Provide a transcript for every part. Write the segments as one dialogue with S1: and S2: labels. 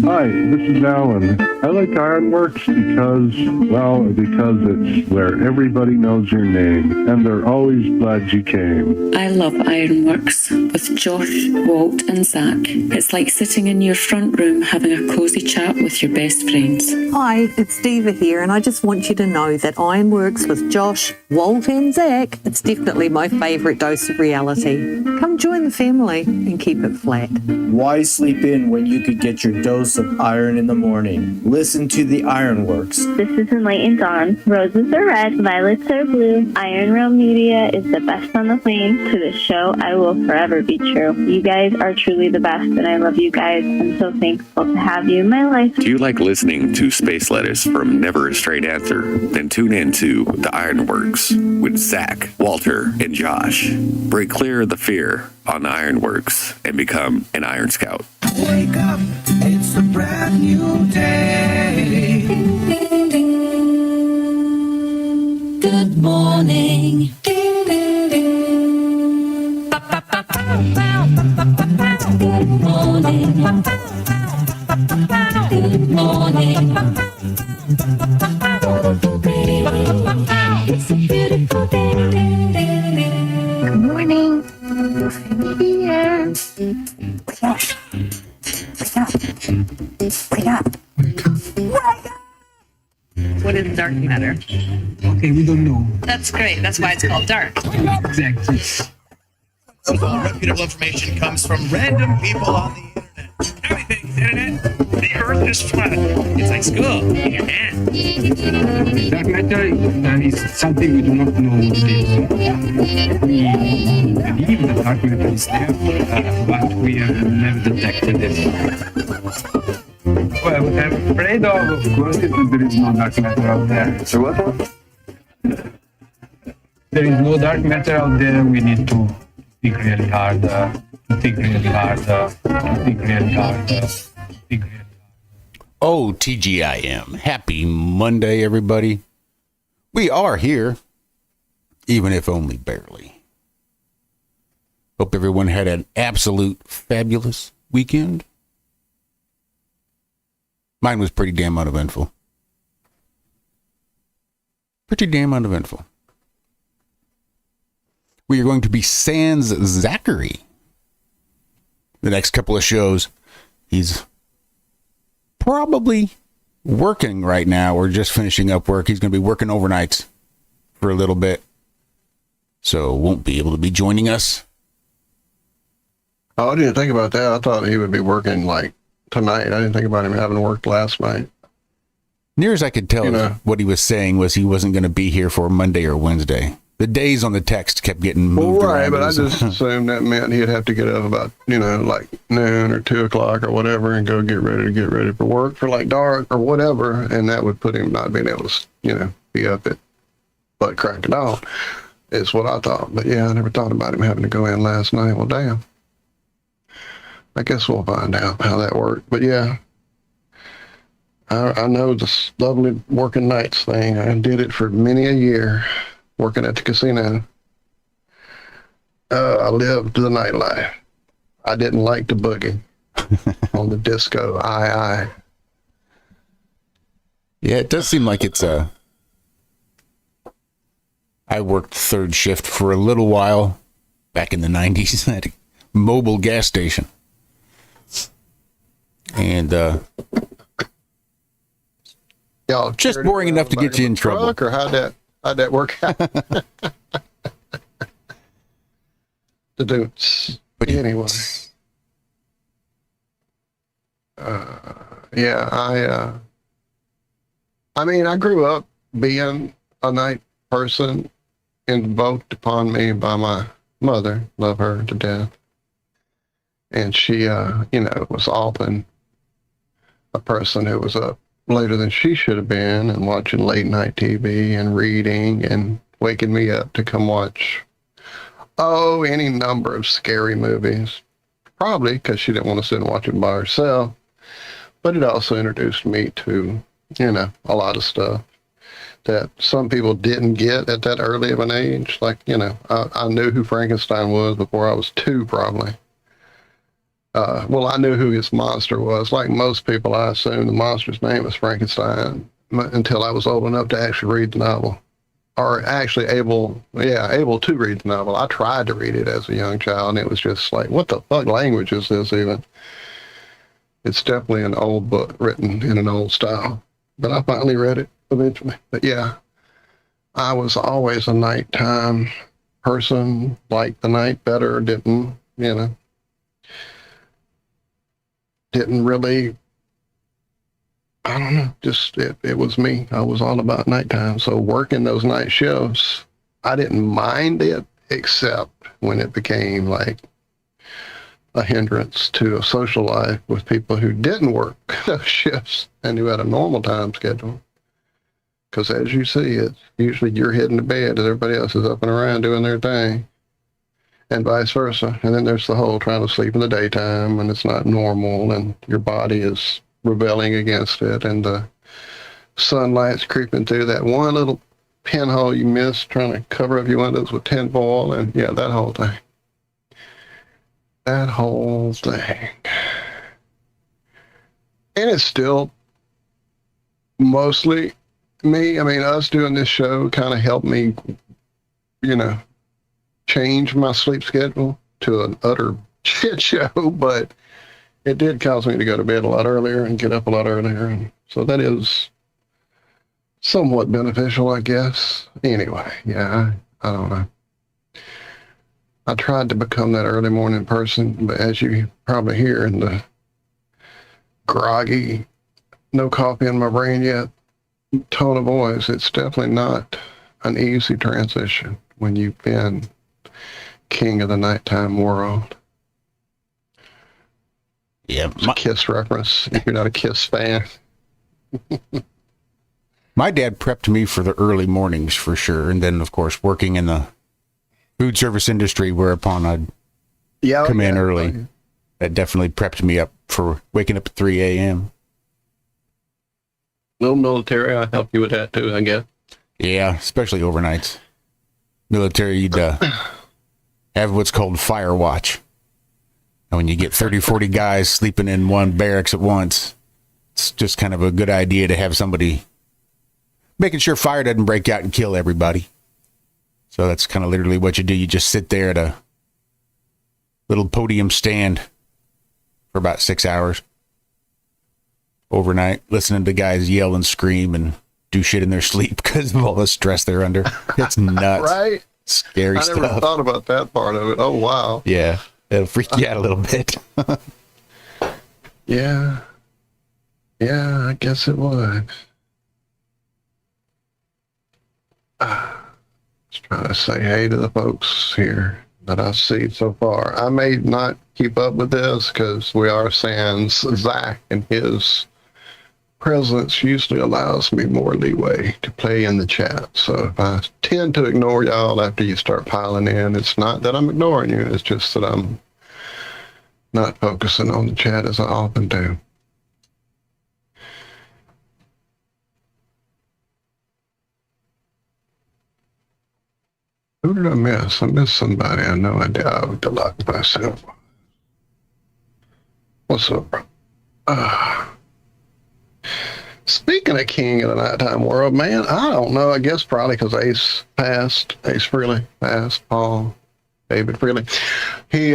S1: Hi, this is Alan. I like IRONWORX because it's where everybody knows your name, and they're always glad you came.
S2: I love IRONWORX with Josh, Walt, and Zack. It's like sitting in your front room having a cozy chat with your best friends.
S3: Hi, it's Diva here, and I just want you to know that IRONWORX with Josh, Walt, and Zack, it's definitely my favourite dose of reality. Come join the family and keep it flat.
S4: Why sleep in when you could get your dose of iron in the morning? Listen to the IRONWORX.
S5: This is Enlightened Dawn. Roses are red, violets are blue. Ironrealmmedia is the best on the plane. To this show, I will forever be true. You guys are truly the best, and I love you guys. I'm so thankful to have you in my life.
S6: Do you like listening to space letters from Never a Straight Answer? Then tune in to the IRONWORX with Zack, Walter, and Josh. Break clear of the fear on the IRONWORX and become an Iron Scout.
S7: Wake up, it's a brand new day.
S8: Ding, ding, ding. Good morning. Ding, ding, ding. Ba, ba, ba, ba, ba, ba, ba, ba. Good morning. Good morning. It's a beautiful day.
S5: Good morning. Here.
S8: Wake up. Wake up. Wake up.
S9: What is dark matter?
S10: Okay, we don't know.
S9: That's great. That's why it's called dark.
S10: Exactly.
S11: All reputable information comes from random people on the internet. Everything's internet. The earth is flat. It's like school in your hand.
S10: Dark matter is something we do not know what it is. We believe that dark matter is there, but we have never detected it. Well, what I'm afraid of course, is that there is no dark matter out there. So what? There is no dark matter out there. We need to think really hard, think really hard, think really hard, think really hard.
S12: Oh, TGIM. Happy Monday, everybody. We are here, even if only barely. Hope everyone had an absolute fabulous weekend. Mine was pretty damn uneventful. Pretty damn uneventful. We are going to be sans Zachary the next couple of shows. He's probably working right now or just finishing up work. He's going to be working overnights for a little bit, so won't be able to be joining us.
S13: Oh, I didn't think about that. I thought he would be working like tonight. I didn't think about him having worked last night.
S12: Near as I could tell, what he was saying was he wasn't going to be here for Monday or Wednesday. The days on the text kept getting moved around.
S13: Right, but I just assumed that meant he'd have to get up about, like noon or 2 o'clock or whatever and go get ready for work for like dark or whatever. And that would put him not being able to, be up at butt crack of dawn is what I thought. But yeah, I never thought about him having to go in last night. Well, damn. I guess we'll find out how that worked. But yeah, I know this lovely working nights thing. I did it for many a year. Working at the casino. I lived the nightlife. I didn't like to boogie on the disco. Yeah,
S12: it does seem like it's I worked third shift for a little while back in the 90s at a mobile gas station. And just boring enough to get you in trouble.
S13: Or how'd that work out? But anyway. I grew up being a night person invoked upon me by my mother. Love her to death. And she, was often a person who was up later than she should have been and watching late night TV and reading and waking me up to come watch, any number of scary movies. Probably because she didn't want to sit and watch them by herself. But it also introduced me to, a lot of stuff that some people didn't get at that early of an age. Like, I knew who Frankenstein was before I was 2, probably. well, I knew who his monster was. Like most people, I assumed the monster's name was Frankenstein until I was old enough to actually read the novel. Or actually able to read the novel. I tried to read it as a young child, and it was just like, what the fuck language is this even? It's definitely an old book written in an old style. But I finally read it eventually. But yeah, I was always a nighttime person, liked the night better, didn't really, I don't know, just it was me. I was all about nighttime. So working those night shifts, I didn't mind it, except when it became like a hindrance to a social life with people who didn't work those shifts and who had a normal time schedule. Because as you see, it's usually you're heading to bed as everybody else is up and around doing their thing, and vice versa. And then there's the whole trying to sleep in the daytime when it's not normal and your body is rebelling against it, and the sunlight's creeping through that one little pinhole you missed trying to cover up your windows with tinfoil, and yeah, that whole thing. That whole thing. And it's still mostly me. I mean, us doing this show kind of helped me, change my sleep schedule to an utter shit show, but it did cause me to go to bed a lot earlier and get up a lot earlier. And so that is somewhat beneficial, I guess. Anyway, yeah, I don't know. I tried to become that early morning person, but as you probably hear in the groggy, no coffee in my brain yet tone of voice, it's definitely not an easy transition when you've been king of the nighttime world.
S12: Yeah,
S13: it's a Kiss reference if you're not a Kiss fan.
S12: My dad prepped me for the early mornings for sure, and then of course working in the food service industry, whereupon I'd come in early. That definitely prepped me up for waking up at 3 a.m.
S13: Little military, I help you with that too, I guess.
S12: Yeah, especially overnights. Military, you'd have what's called fire watch. And when you get 30, 40 guys sleeping in one barracks at once, it's just kind of a good idea to have somebody making sure fire doesn't break out and kill everybody. So that's kind of literally what you do. You just sit there at a little podium stand for about 6 hours overnight, listening to guys yell and scream and do shit in their sleep because of all the stress they're under. It's nuts.
S13: Right?
S12: Scary stuff.
S13: I never thought about that part of it. Oh, wow.
S12: Yeah. It'll freak you out a little bit.
S13: Yeah. Yeah, I guess it would. Just trying to say hey to the folks here that I see so far. I may not keep up with this because we are sans Zack, and his presence usually allows me more leeway to play in the chat. So if I tend to ignore y'all after you start piling in, it's not that I'm ignoring you, it's just that I'm not focusing on the chat as I often do. Who did I miss? I missed somebody. I know I did. I would lock myself. What's up, bro? Speaking of king of the nighttime world, man, I don't know. I guess probably because Ace Frehley passed, Paul David Frehley. He,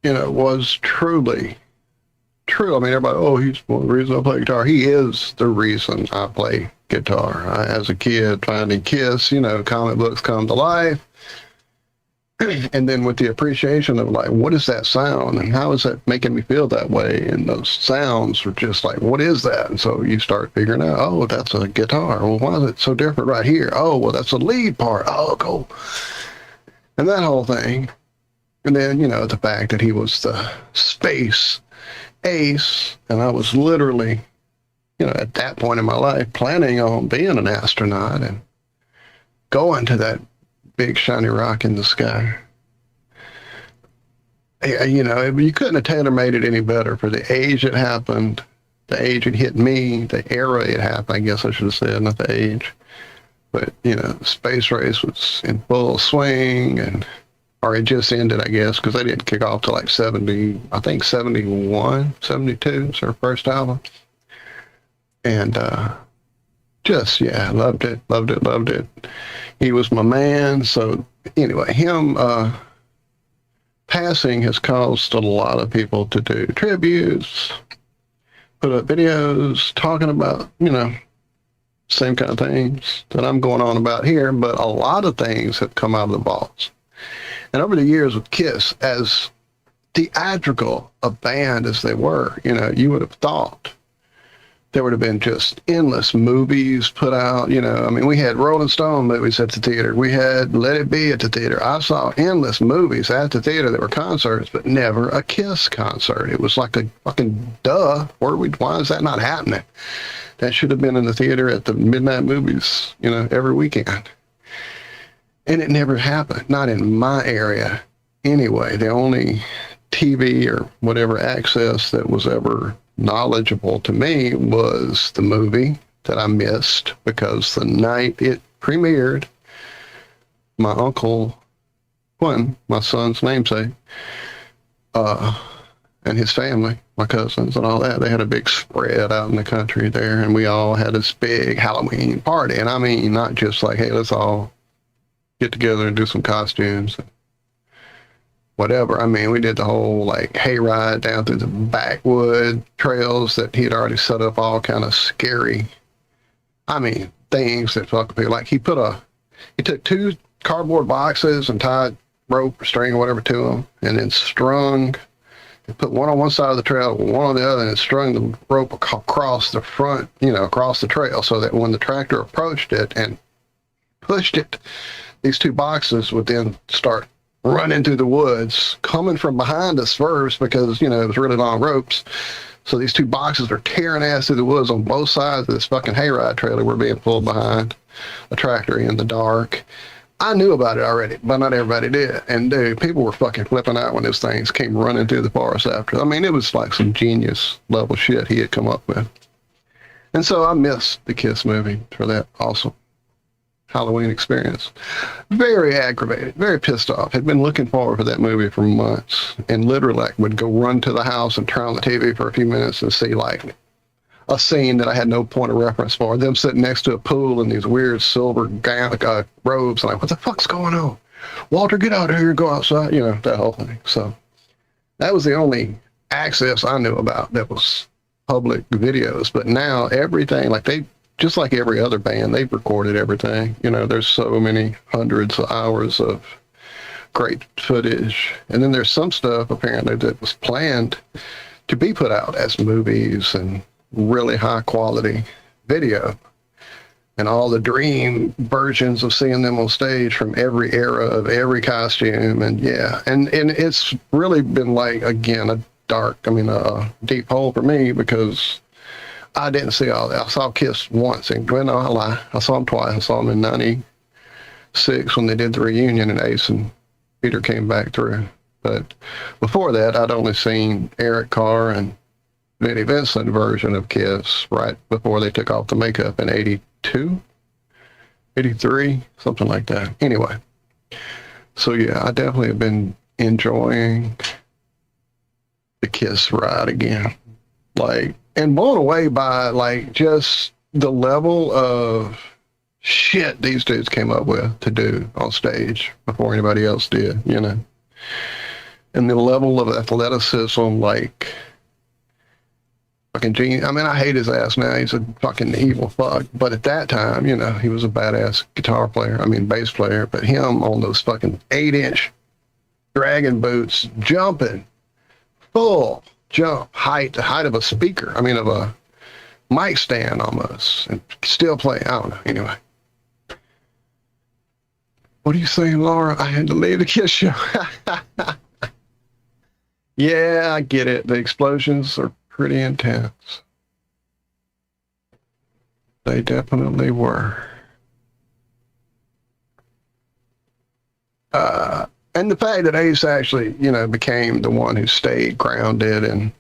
S13: was truly. I mean, everybody, he's one of the reasons I play guitar. He is the reason I play guitar. As a kid, finding Kiss, comic books come to life. And then with the appreciation of like, what is that sound? And how is that making me feel that way? And those sounds are just like, what is that? And so you start figuring out, that's a guitar. Well, why is it so different right here? Oh, well, that's a lead part. Oh, cool. And that whole thing. And then, the fact that he was the space ace, and I was literally, at that point in my life, planning on being an astronaut and going to that big shiny rock in the sky. You couldn't have tailor-made it any better for the age it happened, the age it hit me, the era it happened, I guess I should have said, not the age. But, the space race was in full swing, and or it just ended, I guess, because they didn't kick off till like 70, I think 71, 72 was their first album. And just, yeah, loved it. He was my man. So anyway, him passing has caused a lot of people to do tributes, put up videos talking about, you know, same kind of things that I'm going on about here, but a lot of things have come out of the vaults. And over the years with Kiss, as theatrical a band as they were, you know, you would have thought there would have been just endless movies put out. You know, I mean, we had Rolling Stone movies at the theater. We had Let It Be at the theater. I saw endless movies at the theater that were concerts, but never a Kiss concert. It was like a fucking duh. Why is that not happening? That should have been in the theater at the midnight movies, you know, every weekend. And it never happened, not in my area anyway. The only TV or whatever access that was ever knowledgeable to me was the movie that I missed because the night it premiered, my uncle Quentin, my son's namesake, and his family, my cousins and all that, they had a big spread out in the country there, and we all had this big Halloween party. And I mean, not just like, hey, let's all get together and do some costumes, whatever. I mean, we did the whole like hayride down through the backwood trails that he had already set up, all kind of scary. I mean, things that fucking people like. He took 2 cardboard boxes and tied rope or string or whatever to them, and then put one on one side of the trail, one on the other, and strung the rope across the front, you know, across the trail, so that when the tractor approached it and pushed it, these 2 boxes would then start running through the woods, coming from behind us first because, you know, it was really long ropes. So these 2 boxes are tearing ass through the woods on both sides of this fucking hayride trailer. We're being pulled behind a tractor in the dark. I knew about it already, but not everybody did. And dude, people were fucking flipping out when those things came running through the forest after. I mean, it was like some genius level shit he had come up with. And so I missed the Kiss movie for that awesome Halloween experience. Very aggravated, very pissed off. Had been looking forward for that movie for months, and literally like would go run to the house and turn on the TV for a few minutes and see like a scene that I had no point of reference for. Them sitting next to a pool in these weird silver robes, and like, what the fuck's going on? Walter, get out of here and go outside. You know, that whole thing. So that was the only access I knew about that was public videos. But now everything, like just like every other band, they've recorded everything. You know, there's so many hundreds of hours of great footage. And then there's some stuff apparently that was planned to be put out as movies and really high quality video. And all the dream versions of seeing them on stage from every era of every costume. And yeah, and it's really been like, again, a deep hole for me because I didn't see all that. I saw Kiss once, and no, I lie. I saw them twice. I saw them in '96 when they did the reunion, and Ace and Peter came back through. But before that, I'd only seen Eric Carr and Vinnie Vincent version of Kiss right before they took off the makeup in '82, '83, something like that. Anyway, so yeah, I definitely have been enjoying the Kiss ride again. Like, and blown away by like just the level of shit these dudes came up with to do on stage before anybody else did, you know. And the level of athleticism, like fucking genius. I mean, I hate his ass now. He's a fucking evil fuck. But at that time, you know, he was a badass guitar player. I mean, bass player. But him on those fucking 8-inch dragon boots, jumping full jump height, the height of a speaker. I mean, of a mic stand almost, and still playing. I don't know. Anyway, what are you saying, Laura? I had to leave the Kiss show. Yeah, I get it. The explosions are pretty intense. They definitely were. And the fact that Ace actually, you know, became the one who stayed grounded and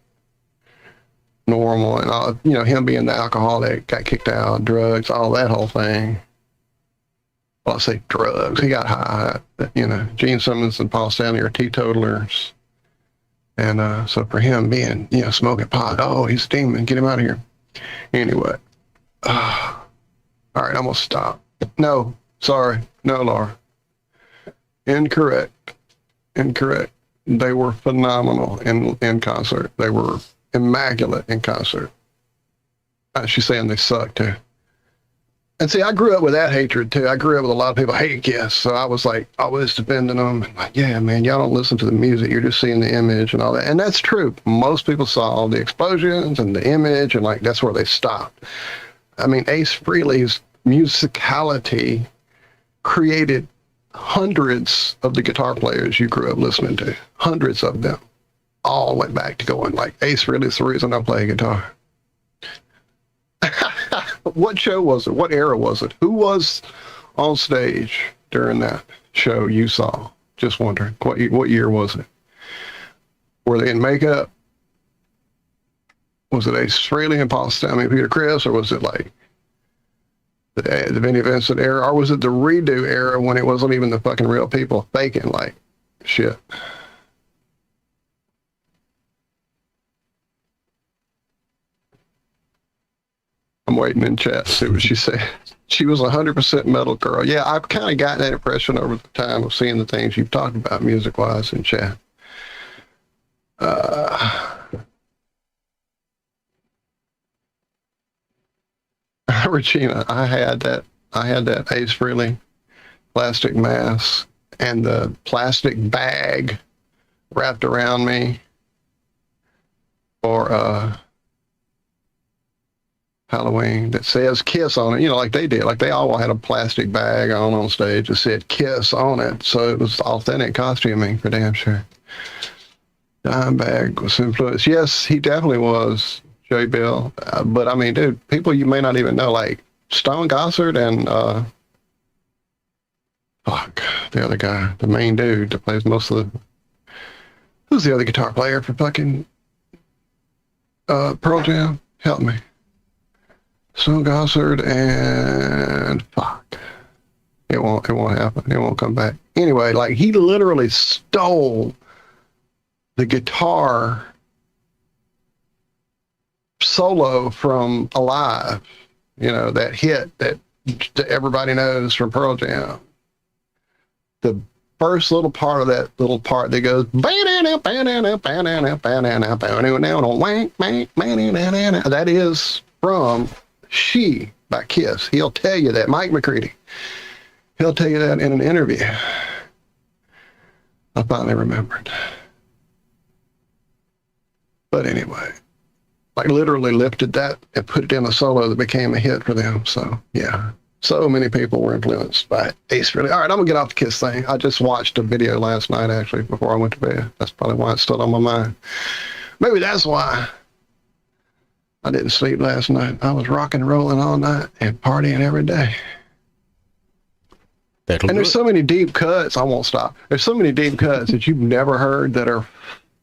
S13: normal, and all, you know, him being the alcoholic, got kicked out, drugs, all that whole thing. well, I say drugs. He got high. You know, Gene Simmons and Paul Stanley are teetotalers. And so for him being, you know, smoking pot, oh, he's a demon, get him out of here. Anyway. All right, I'm going to stop. No, sorry. No, Laura. Incorrect. They were phenomenal in concert. They were immaculate in concert. She's saying they suck too. And see, I grew up with that hatred too. I grew up with a lot of people hate Kiss. So I was like, always defending them. Like, yeah, man, y'all don't listen to the music. You're just seeing the image and all that. And that's true. Most people saw the explosions and the image and like, that's where they stopped. I mean, Ace Frehley's musicality created hundreds of the guitar players you grew up listening to. Hundreds of them all went back to going like, Ace Frehley's the reason I play guitar. What show was it? What era was it? Who was on stage during that show you saw? Just wondering. What year was it? Were they in makeup? Was it Ace Frehley and Paul Stanley, Peter Criss, or was it like the Vinnie Vincent era, or was it the redo era when it wasn't even the fucking real people faking like shit? I'm waiting in chat to see what she said. She was 100% metal girl. Yeah, I've kind of gotten that impression over the time of seeing the things you've talked about music-wise in chat. Regina, I had that Ace Frehley plastic mask and the plastic bag wrapped around me for Halloween that says Kiss on it, you know, like they did. Like they all had a plastic bag on stage that said Kiss on it. So it was authentic costuming for damn sure. Dimebag was influenced. Yes, he definitely was, J. Bill. But I mean, dude, people you may not even know, like Stone Gossard and the other guy, the main dude that plays most of the, who's the other guitar player for fucking Pearl Jam? Help me. Stone Gossard and it won't happen. It won't come back. Anyway, like he literally stole the guitar solo from Alive, you know, that hit that everybody knows from Pearl Jam. The first little part of that little part that goes that is from She by Kiss. He'll tell you that. Mike McCready. He'll tell you that in an interview. I finally remembered. But anyway, like literally lifted that and put it in a solo that became a hit for them. So yeah, so many people were influenced by Ace Frehley. All right, I'm gonna get off the Kiss thing. I just watched a video last night actually before I went to bed. That's probably why it's still on my mind. Maybe that's why I didn't sleep last night. I was rocking and rolling all night and partying every day. And there's so many deep cuts. I won't stop. There's so many deep cuts that you've never heard that are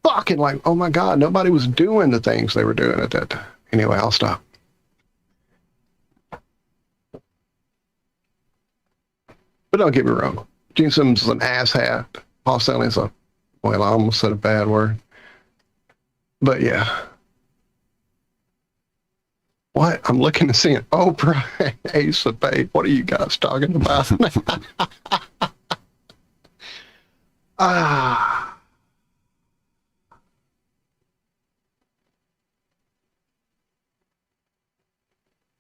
S13: fucking like, oh my God, nobody was doing the things they were doing at that time. Anyway, I'll stop. But don't get me wrong. Gene Simmons is an asshat. Paul Stanley's well, I almost said a bad word. But yeah. What? I'm looking to see an Oprah Ace of Base. What are you guys talking about?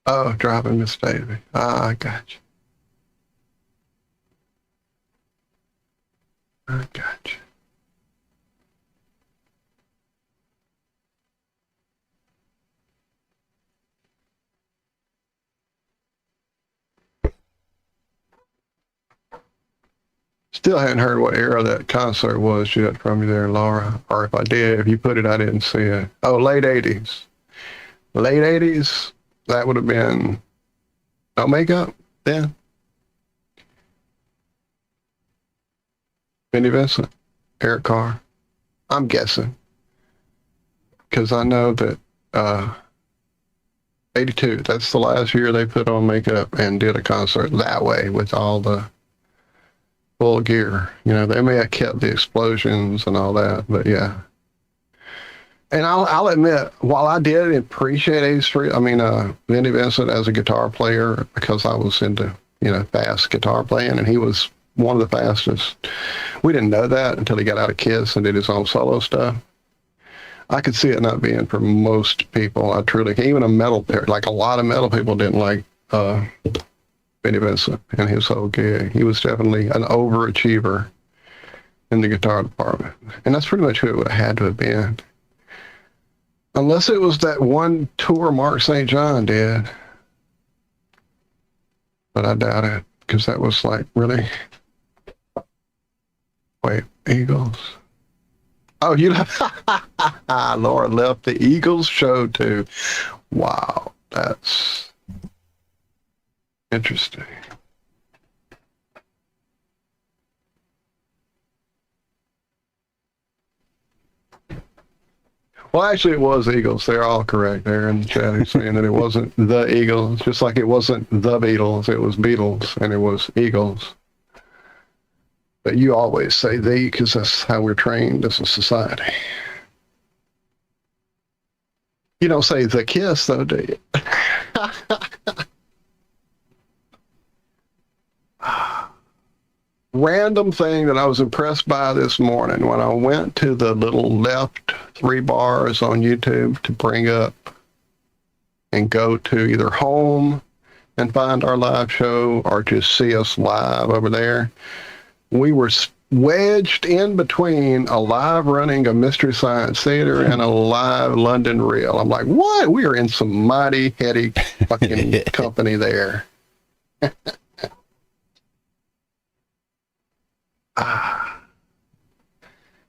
S13: Oh, driving Miss Daisy. I got you. I got you. Still hadn't heard what era that concert was yet from you there, Laura. Or if I did, if you put it, I didn't see it. Oh, late 80s. Late 80s? That would have been no makeup then? Vinnie Vincent? Eric Carr? I'm guessing. Because I know that 82, that's the last year they put on makeup and did a concert that way with all the full gear. You know, they may have kept the explosions and all that, but yeah. And I'll admit, while I did appreciate Vinnie Vincent as a guitar player, because I was into, fast guitar playing, and he was one of the fastest. We didn't know that until he got out of Kiss and did his own solo stuff. I could see it not being for most people. I truly, even a lot of metal people didn't like Vinnie Vincent and his whole gig. He was definitely an overachiever in the guitar department. And that's pretty much who it would have had to have been. Unless it was that one tour Mark St. John did. But I doubt it, because that was like, really? Wait, Eagles? Oh, you left? Laura left the Eagles show too. Wow, that's interesting. Well, actually, it was Eagles. They're all correct there in the chat. Who's saying that it wasn't the Eagles, just like it wasn't the Beatles. It was Beatles, and it was Eagles. But you always say the, because that's how we're trained as a society. You don't say the Kiss, though, do you? Random thing that I was impressed by this morning when I went to the little left 3 bars on YouTube to bring up and go to either home and find our live show or just see us live over there. We were wedged in between a live running of Mystery Science Theater and a live London reel. I'm like, what? We are in some mighty heady fucking company there.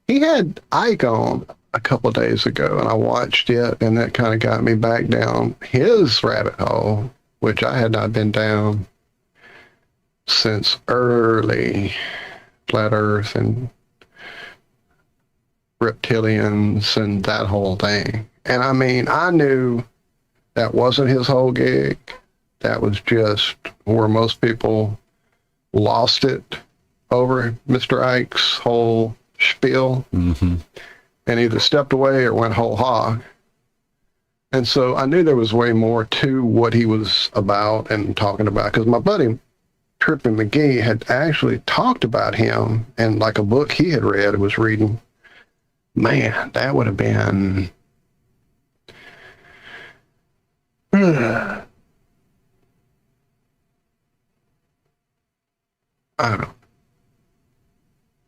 S13: He had Ike on a couple of days ago, and I watched it, and that kind of got me back down his rabbit hole, which I had not been down since early Flat Earth and reptilians and that whole thing. And I mean, I knew that wasn't his whole gig. That was just where most people lost it over Mr. Ike's whole spiel, and either stepped away or went whole hog. And so I knew there was way more to what he was about and talking about, because my buddy Trippy McGee had actually talked about him in like a book he had read, was reading. Man, that would have been I don't know.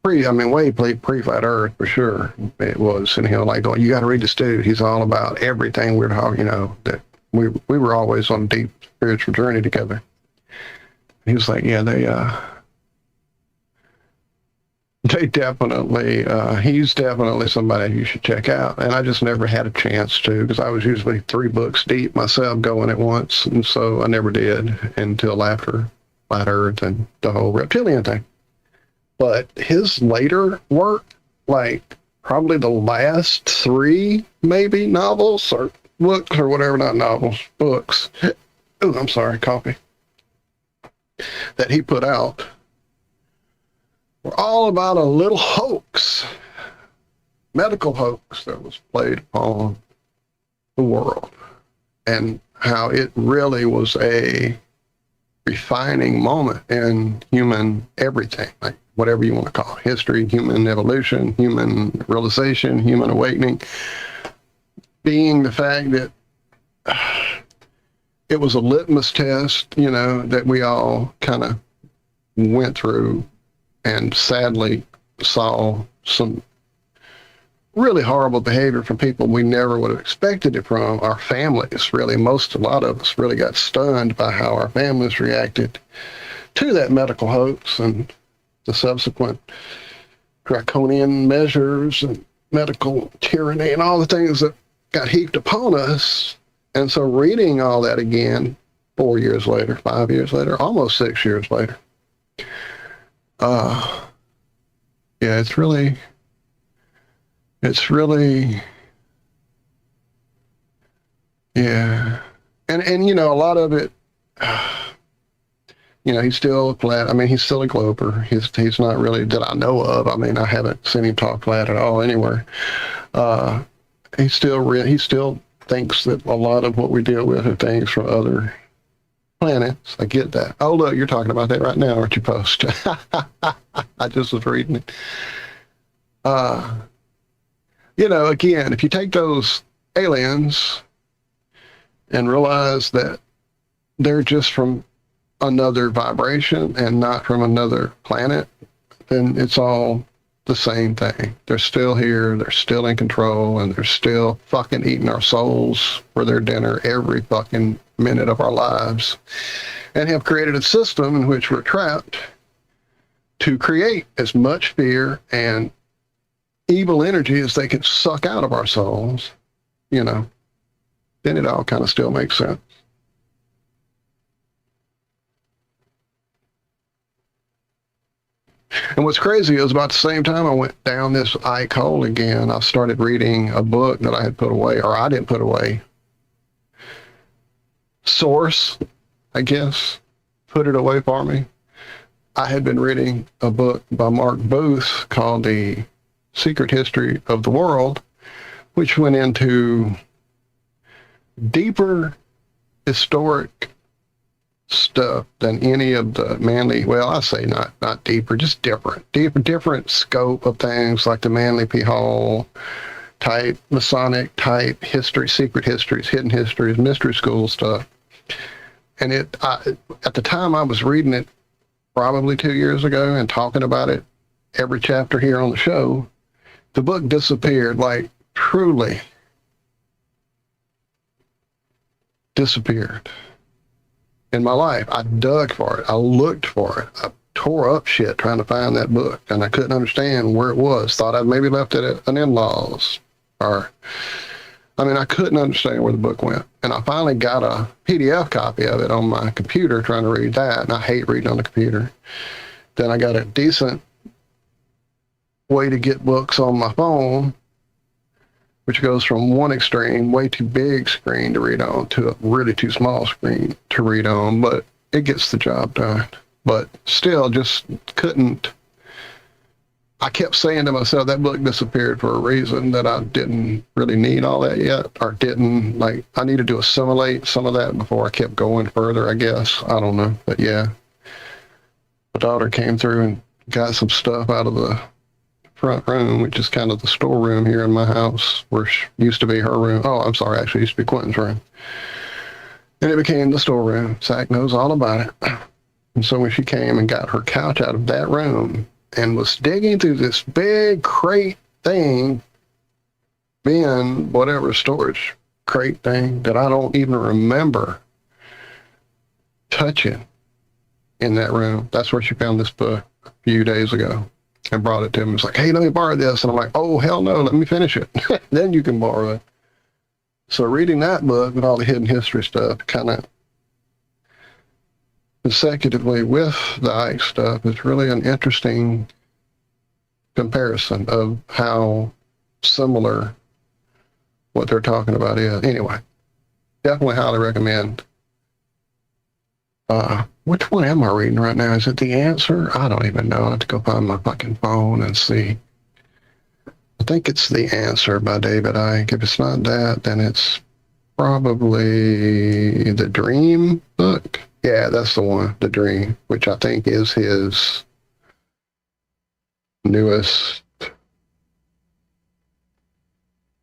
S13: Way pre-Flat Earth for sure. It was, and he was like, "Oh, you got to read this dude. He's all about everything we're talking. That we were always on a deep spiritual journey together." He was like, "Yeah, they definitely. He's definitely somebody you should check out." And I just never had a chance to, because I was usually 3 books deep myself going at once, and so I never did until after Flat Earth and the whole reptilian thing. But his later work, like probably the last 3 maybe novels or books or whatever, not novels, books. Oh, I'm sorry, coffee. That he put out were all about a little hoax, medical hoax that was played upon the world, and how it really was a refining moment in human everything, like whatever you want to call it, history, human evolution, human realization, human awakening, being the fact that it was a litmus test, that we all kind of went through, and sadly saw some really horrible behavior from people we never would have expected it from. Our families, really, a lot of us really got stunned by how our families reacted to that medical hoax and the subsequent draconian measures and medical tyranny and all the things that got heaped upon us. And so reading all that again 4 years later, 5 years later, almost 6 years later, yeah, it's really, yeah. And a lot of it, He's still flat. I mean, he's still a glober. He's not really that I know of. I mean, I haven't seen him talk flat at all anywhere. He still thinks that a lot of what we deal with are things from other planets. I get that. Oh, look, you're talking about that right now, aren't you, Post? I just was reading it. Again, if you take those aliens and realize that they're just from another vibration and not from another planet, then it's all the same thing. They're still here, they're still in control, and they're still fucking eating our souls for their dinner every fucking minute of our lives, and have created a system in which we're trapped to create as much fear and evil energy as they can suck out of our souls, then it all kind of still makes sense. And what's crazy is about the same time I went down this Ike hole again, I started reading a book that I had put away, or I didn't put away. Source, I guess, put it away for me. I had been reading a book by Mark Booth called The Secret History of the World, which went into deeper historic stuff than any of the manly, well, I say not deeper, just different scope of things like the Manly P. Hall type, Masonic type history, secret histories, hidden histories, mystery school stuff. And at the time I was reading it probably 2 years ago and talking about it every chapter here on the show, the book disappeared, like truly disappeared in my life. I dug for it. I looked for it. I tore up shit trying to find that book, and I couldn't understand where it was. Thought I'd maybe left it at an in-laws, I couldn't understand where the book went. And I finally got a PDF copy of it on my computer trying to read that, and I hate reading on the computer. Then I got a decent way to get books on my phone, which goes from one extreme, way too big screen to read on, to a really too small screen to read on, but it gets the job done. But still, just couldn't. I kept saying to myself, that book disappeared for a reason, that I didn't really need all that yet, or I needed to assimilate some of that before I kept going further, I guess. I don't know, but yeah. My daughter came through and got some stuff out of the front room, which is kind of the storeroom here in my house, where used to be her room. Oh, I'm sorry, actually, it used to be Quentin's room. And it became the storeroom. Zack knows all about it. And so when she came and got her couch out of that room and was digging through this big crate thing, whatever storage crate thing that I don't even remember touching in that room, that's where she found this book a few days ago and brought it to me. It's like, hey, let me borrow this. And I'm like, oh, hell no, let me finish it. Then you can borrow it. So reading that book with all the hidden history stuff, kind of consecutively with the Ike stuff, is really an interesting comparison of how similar what they're talking about is. Anyway, definitely highly recommend. Which one am I reading right now? Is it The Answer? I don't even know. I have to go find my fucking phone and see. I think it's The Answer by David Icke. If it's not that, then it's probably The Dream book. Yeah, that's the one, The Dream, which I think is his newest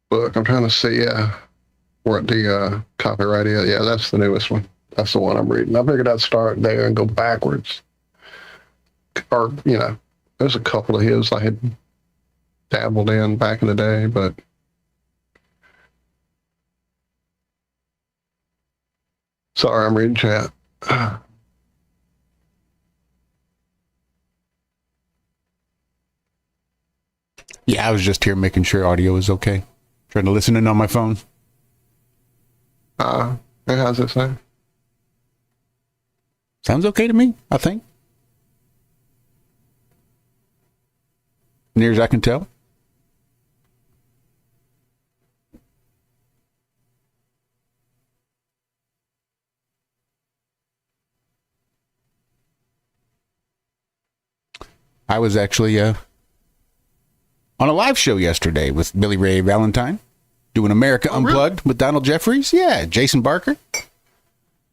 S13: book. I'm trying to see where the copyright is. Yeah, that's the newest one. That's the one I'm reading. I figured I'd start there and go backwards. Or, there's a couple of his I had dabbled in back in the day, but sorry, I'm reading chat.
S12: Yeah, I was just here making sure audio is okay. Trying to listen in on my phone.
S13: How's it sound?
S12: Sounds okay to me, I think. Near as I can tell. I was actually on a live show yesterday with Billy Ray Valentine, doing America Unplugged with Donald Jeffries. Yeah, Jason Barker.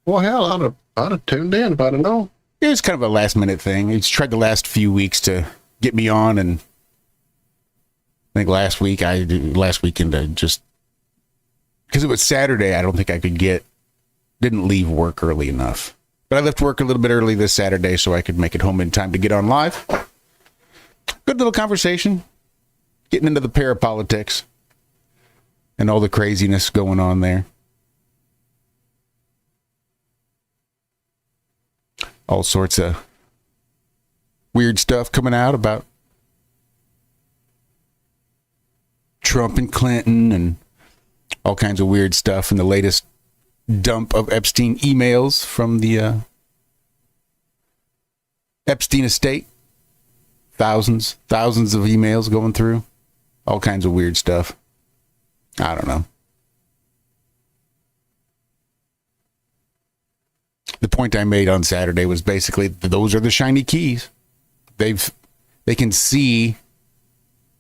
S13: Well, hell, I'd have tuned in if I'd have known.
S12: It was kind of a last minute thing. He's tried the last few weeks to get me on, and I think last weekend I just, because it was Saturday, I don't think I didn't leave work early enough. But I left work a little bit early this Saturday so I could make it home in time to get on live. Good little conversation, getting into the parapolitics and all the craziness going on there. All sorts of weird stuff coming out about Trump and Clinton and all kinds of weird stuff, and the latest dump of Epstein emails from the Epstein estate. Thousands of emails going through. All kinds of weird stuff. I don't know. The point I made on Saturday was basically those are the shiny keys. They can see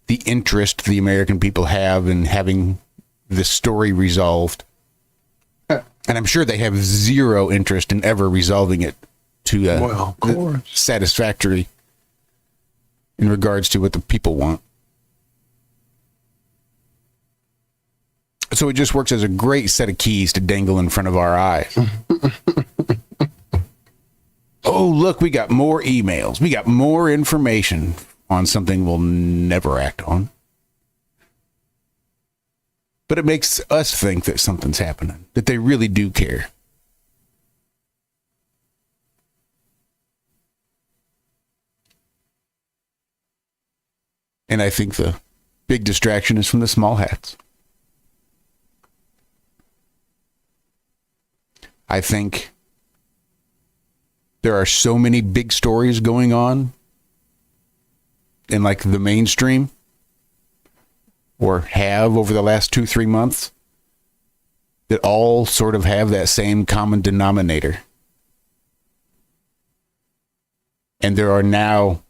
S12: the interest the American people have in having the story resolved. And I'm sure they have zero interest in ever resolving it to
S13: of course,
S12: satisfactory in regards to what the people want. So it just works as a great set of keys to dangle in front of our eyes. Oh, look, we got more emails. We got more information on something we'll never act on. But it makes us think that something's happening, that they really do care. And I think the big distraction is from the small hats. I think there are so many big stories going on in like the mainstream, or have over the last 2-3 months, that all sort of have that same common denominator. And there are now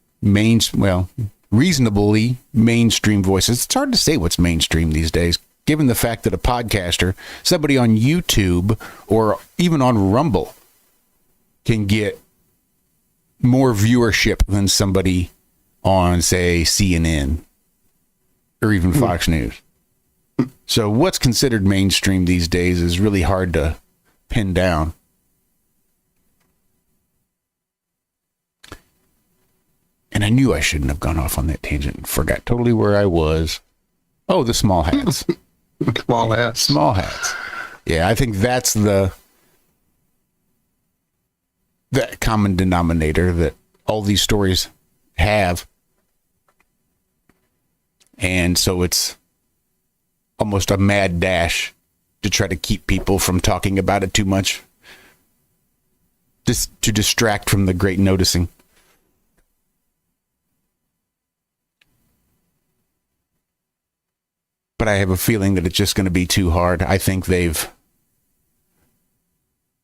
S12: reasonably mainstream voices. It's hard to say what's mainstream these days, given the fact that a podcaster, somebody on YouTube or even on Rumble, can get more viewership than somebody on, say, CNN or even Fox News. So what's considered mainstream these days is really hard to pin down. And I knew I shouldn't have gone off on that tangent. Forgot totally where I was. Oh, the small hats.
S13: Small hats.
S12: Small hats. Yeah, I think that's that common denominator that all these stories have. And so it's almost a mad dash to try to keep people from talking about it too much, just to distract from the great noticing. But I have a feeling that it's just going to be too hard. I think they've,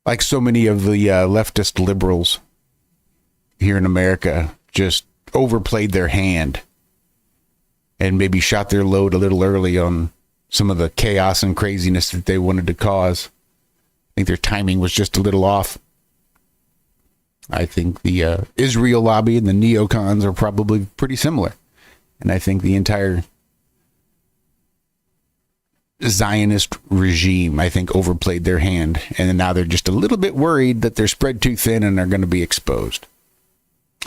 S12: like so many of the leftist liberals here in America, just overplayed their hand and maybe shot their load a little early on some of the chaos and craziness that they wanted to cause. I think their timing was just a little off. I think the Israel lobby and the neocons are probably pretty similar. And I think the entire Zionist regime, I think, overplayed their hand. And now they're just a little bit worried that they're spread too thin and are going to be exposed.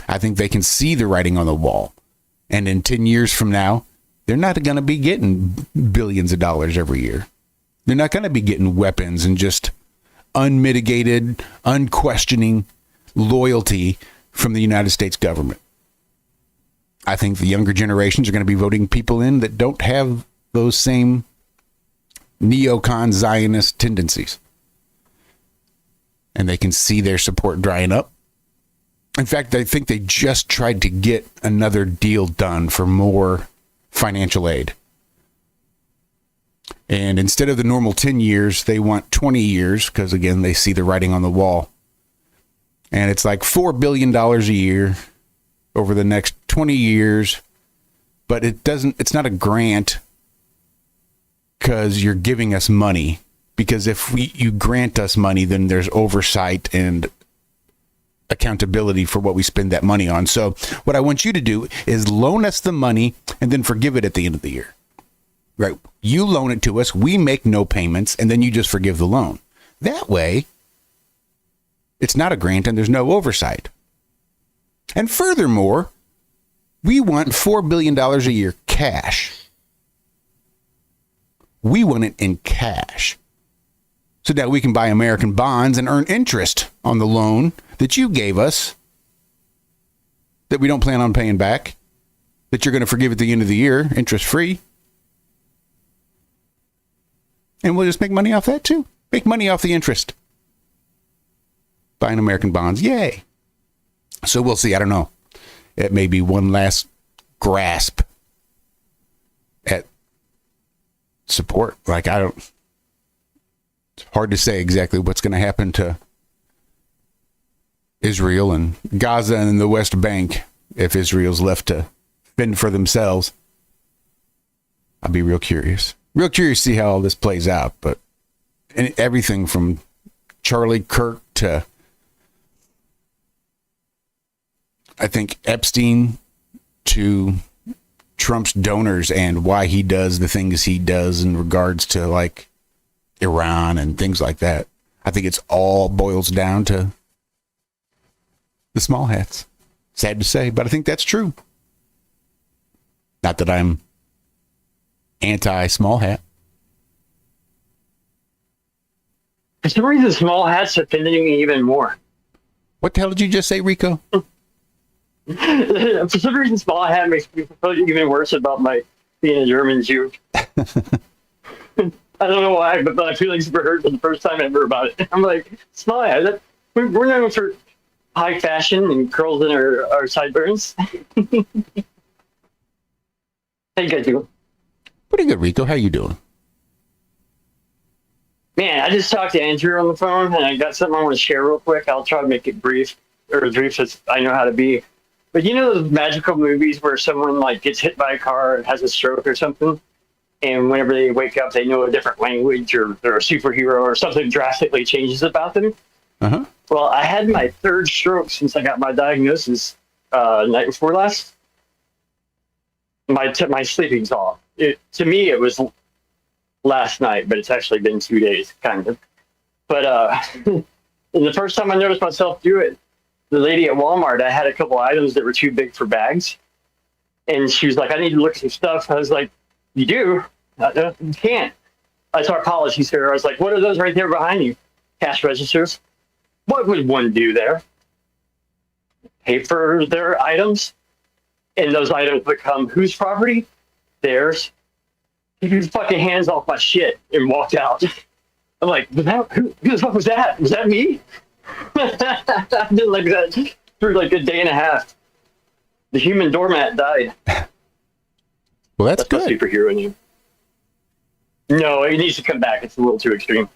S12: I think they can see the writing on the wall. And in 10 years from now, they're not going to be getting billions of dollars every year. They're not going to be getting weapons and just unmitigated, unquestioning loyalty from the United States government. I think the younger generations are going to be voting people in that don't have those same neocon Zionist tendencies. And they can see their support drying up. In fact, I think they just tried to get another deal done for more financial aid. And instead of the normal 10 years, they want 20 years because, again, they see the writing on the wall. And it's like $4 billion a year over the next 20 years, but it's not a grant because you're giving us money. Because if you grant us money, then there's oversight and accountability for what we spend that money on. So what I want you to do is loan us the money and then forgive it at the end of the year. Right? You loan it to us, we make no payments, and then you just forgive the loan. That way, it's not a grant and there's no oversight. And furthermore, we want $4 billion a year cash. We want it in cash. So that we can buy American bonds and earn interest on the loan that you gave us that we don't plan on paying back, that you're going to forgive at the end of the year, interest free. And we'll just make money off that too. Make money off the interest. Buying American bonds. Yay. So we'll see. I don't know. It may be one last grasp at support. It's hard to say exactly what's going to happen to Israel and Gaza and the West Bank if Israel's left to fend for themselves. I'll be real curious. Real curious to see how all this plays out. But everything from Charlie Kirk to, I think, Epstein to Trump's donors and why he does the things he does in regards to like Iran and things like that. I think it's all boils down to the small hats. Sad to say, but I think that's true. Not that I'm anti-small hat.
S14: For some reason, small hats offended me even more.
S12: What the hell did you just say, Rico?
S14: For some reason, small hat makes me feel even worse about my being a German Jew. I don't know why, but my feelings were hurt for the first time ever about it. I'm like, small hat. We're known for high fashion and curls in our sideburns. How you guys doing?
S12: Pretty good, Rico. How you doing?
S14: Man, I just talked to Andrew on the phone, and I got something I want to share real quick. I'll try to make it brief, or as brief as I know how to be. But you know those magical movies where someone like gets hit by a car and has a stroke or something, and whenever they wake up, they know a different language, or they're a superhero, or something drastically changes about them?
S12: Uh-huh.
S14: Well, I had my third stroke since I got my diagnosis night before last. My sleeping's off. To me, it was last night, but it's actually been 2 days, kind of. But and the first time I noticed myself do it, the lady at Walmart, I had a couple items that were too big for bags. And she was like, I need to look at some stuff. I was like, you do? You can't. I saw policies here. I was like, what are those right there behind you? Cash registers. What would one do there? Pay for their items? And those items become whose property? Theirs. Keep your fucking hands off my shit, and walked out. I'm like, who the fuck was that? Was that me? I did like that for like a day and a half. The human doormat died.
S12: Well, that's good.
S14: My superhero in you. No, it needs to come back. It's a little too extreme.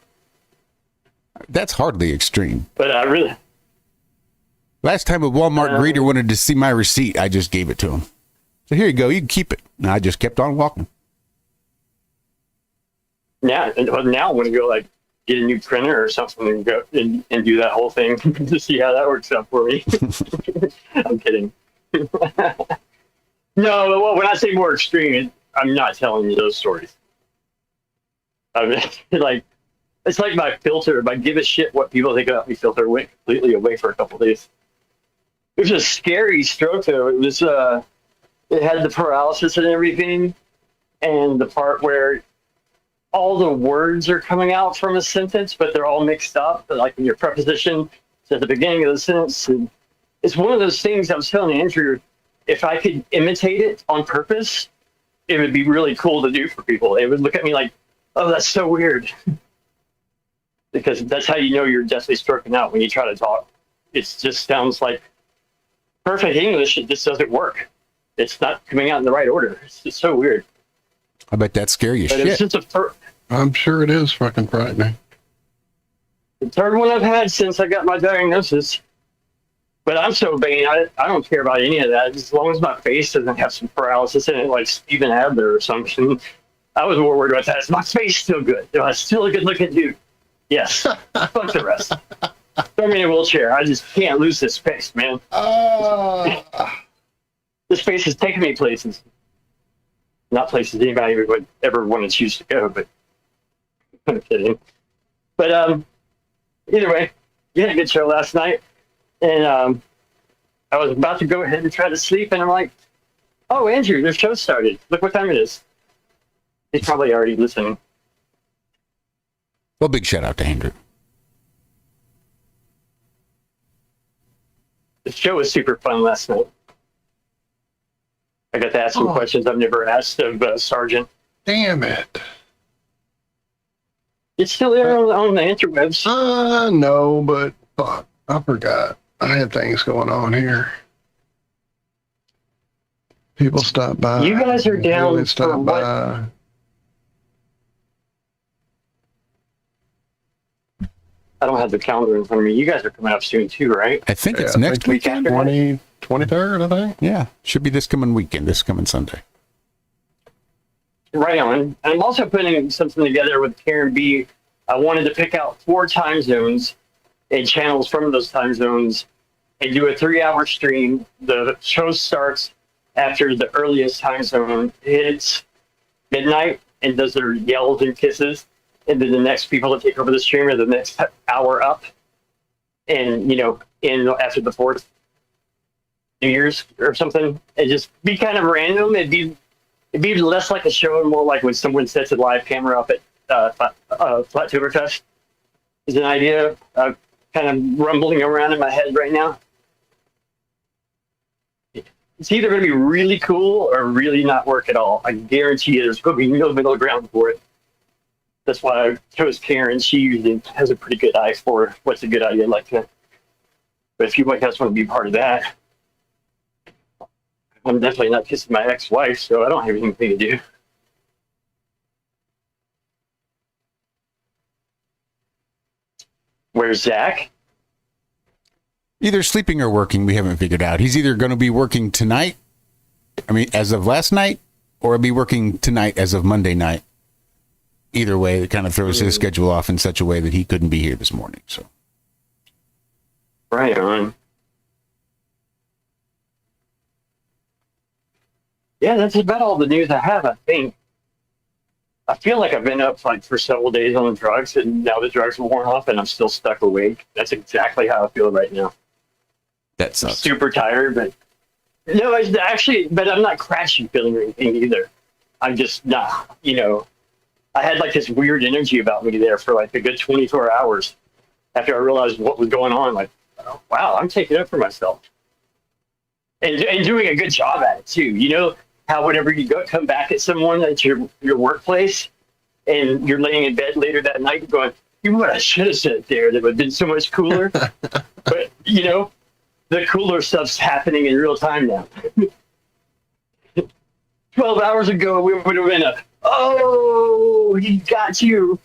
S12: That's hardly extreme.
S14: But I really...
S12: Last time a Walmart greeter wanted to see my receipt, I just gave it to him. So here you go, you can keep it. And I just kept on walking.
S14: Yeah, and now I want to go like get a new printer or something and go and do that whole thing to see how that works out for me. I'm kidding. No, well, when I say more extreme, I'm not telling you those stories. I mean, like, it's like my filter. If I give a shit what people think about me, filter went completely away for a couple of days. It was a scary stroke, though. It was, it had the paralysis and everything, and the part where all the words are coming out from a sentence, but they're all mixed up. Like in your preposition, it's at the beginning of the sentence. And it's one of those things I was telling Andrew, if I could imitate it on purpose, it would be really cool to do for people. They would look at me like, oh, that's so weird. Because that's how you know you're definitely stroking out when you try to talk. It just sounds like perfect English. It just doesn't work. It's not coming out in the right order. It's just so weird.
S12: I bet that's scary as shit.
S14: It's just
S13: I'm sure it is fucking frightening.
S14: The third one I've had since I got my diagnosis. But I'm so vain, I don't care about any of that. As long as my face doesn't have some paralysis in it, like Steven Adler or something. I was more worried about that. Is my face still good? Do I still a good looking dude? Yes. Fuck the rest. Throw me in a wheelchair. I just can't lose this face, man. This face is taking me places. Not places anybody would ever want to choose to go, but I'm kidding. But either way, you had a good show last night. And I was about to go ahead and try to sleep, and I'm like, oh, Andrew, your show started. Look what time it is. He's probably already listening.
S12: Well, big shout out to Andrew.
S14: The show was super fun last night. I got to ask some questions I've never asked of Sergeant.
S13: Damn it.
S14: It's still there on the interwebs.
S13: No, but fuck, I forgot. I had things going on here. People stop by.
S14: You guys are down
S13: Really stop
S14: for
S13: by.
S14: what? I don't have the calendar in front of me. You guys are coming up soon too, right?
S12: I think it's next weekend.
S13: 23rd, I think.
S12: Yeah, should be this coming weekend, this coming Sunday.
S14: Right on. And I'm also putting something together with Karen B. I wanted to pick out 4 time zones and channels from those time zones and do a 3-hour stream. The show starts after the earliest time zone hits midnight and does their yells and kisses. And then the next people to take over the stream are the next hour up. And, in after the 4th New Year's or something. And just be kind of random. It'd be less like a show and more like when someone sets a live camera up at Flattoberfest is an idea kind of rumbling around in my head right now. It's either going to be really cool or really not work at all. I guarantee you there's going to be no middle ground for it. That's why I chose Karen. She usually has a pretty good eye for what's a good idea like that. But if you guys want to be part of that, I'm definitely not kissing my ex-wife, so I don't have anything to do. Where's Zack?
S12: Either sleeping or working, we haven't figured out. He's either going to be working tonight, as of last night, or he'll be working tonight as of Monday night. Either way, it kind of throws his schedule off in such a way that he couldn't be here this morning. So,
S14: right on. Yeah, that's about all the news I have, I think. I feel like I've been up for several days on the drugs, and now the drugs are worn off, and I'm still stuck awake. That's exactly how I feel right now.
S12: That sucks.
S14: I'm super tired, but no, it's actually, but I'm not crashing feeling or anything either. I'm just not, I had like this weird energy about me there for like a good 24 hours after I realized what was going on. Like, oh, wow, I'm taking up for myself. And doing a good job at it too. How whenever you come back at someone at your workplace and you're laying in bed later that night going, what I should have said there that would have been so much cooler. But, the cooler stuff's happening in real time now. 12 hours ago, we would have been oh, he got you.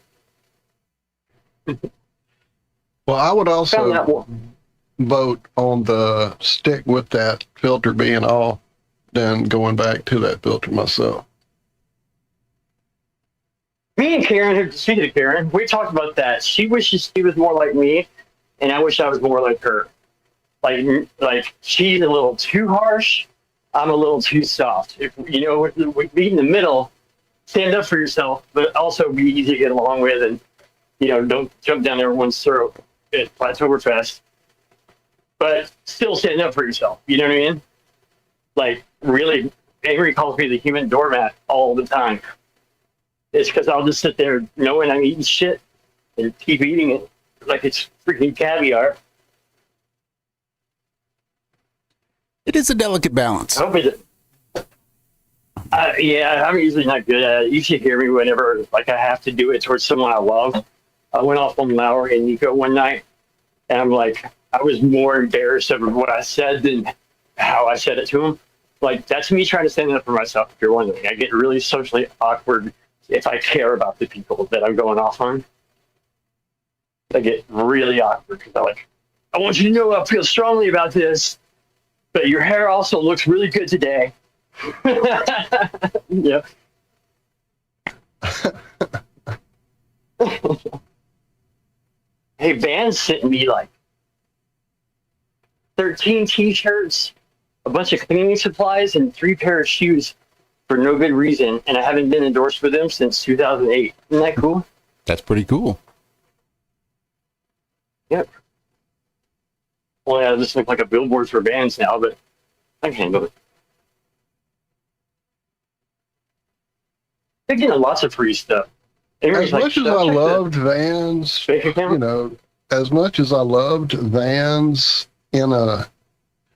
S13: Well, I would also vote on the stick with that filter being off than going back to that filter myself.
S14: Me and Karen, speaking of Karen, we talked about that. She wishes she was more like me, and I wish I was more like her. Like she's a little too harsh. I'm a little too soft. If we be in the middle, stand up for yourself, but also be easy to get along with, and don't jump down everyone's throat at Flattoberfest. But still stand up for yourself. You know what I mean? Like really, Avery calls me the human doormat all the time. It's because I'll just sit there knowing I'm eating shit and keep eating it like it's freaking caviar.
S12: it is a delicate balance.
S14: Yeah, I'm usually not good at it. You should hear me whenever I have to do it towards someone I love. I went off on Lowry and Nico one night, and I was more embarrassed of what I said than how I said it to him. That's me trying to stand up for myself, if you're wondering. I get really socially awkward if I care about the people that I'm going off on. I get really awkward because I want you to know I feel strongly about this, but your hair also looks really good today. Yeah. Hey, Vans sent me like 13 t-shirts, a bunch of cleaning supplies, and 3 pair of shoes for no good reason, and I haven't been endorsed for them since 2008. Isn't that cool?
S12: That's pretty cool.
S14: Yep. Well, yeah, this looks like a billboard for Vans now, but I can handle it. They're getting lots of free stuff.
S13: As much as I loved Vans, you know, as much as I loved Vans in a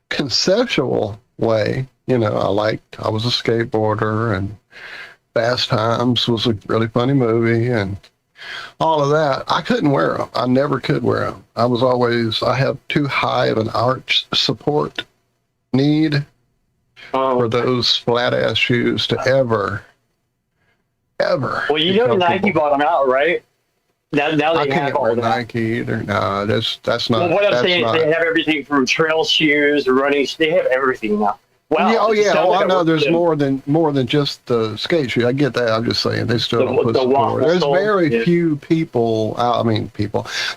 S13: conceptual way, you know, I was a skateboarder, and Fast Times was a really funny movie, and all of that. I couldn't wear them. I never could wear them. I have too high of an arch support need for those flat ass shoes to ever.
S14: Well, you know, Nike bought them out, right? Now
S13: I
S14: they
S13: can't
S14: have all
S13: wear
S14: that.
S13: Nike either. No, that's not.
S14: Well, what I'm
S13: that's
S14: saying is
S13: not.
S14: they have everything from trail shoes, running. They have everything now. Wow.
S13: Yeah, oh yeah.
S14: Sounds
S13: Oh,
S14: like
S13: I know.
S14: work
S13: There's
S14: for them.
S13: more than just the skate shoe. I get that. I'm just saying they still don't put
S14: the
S13: support.
S14: waffle
S13: There's
S14: sole,
S13: very
S14: yeah.
S13: few people.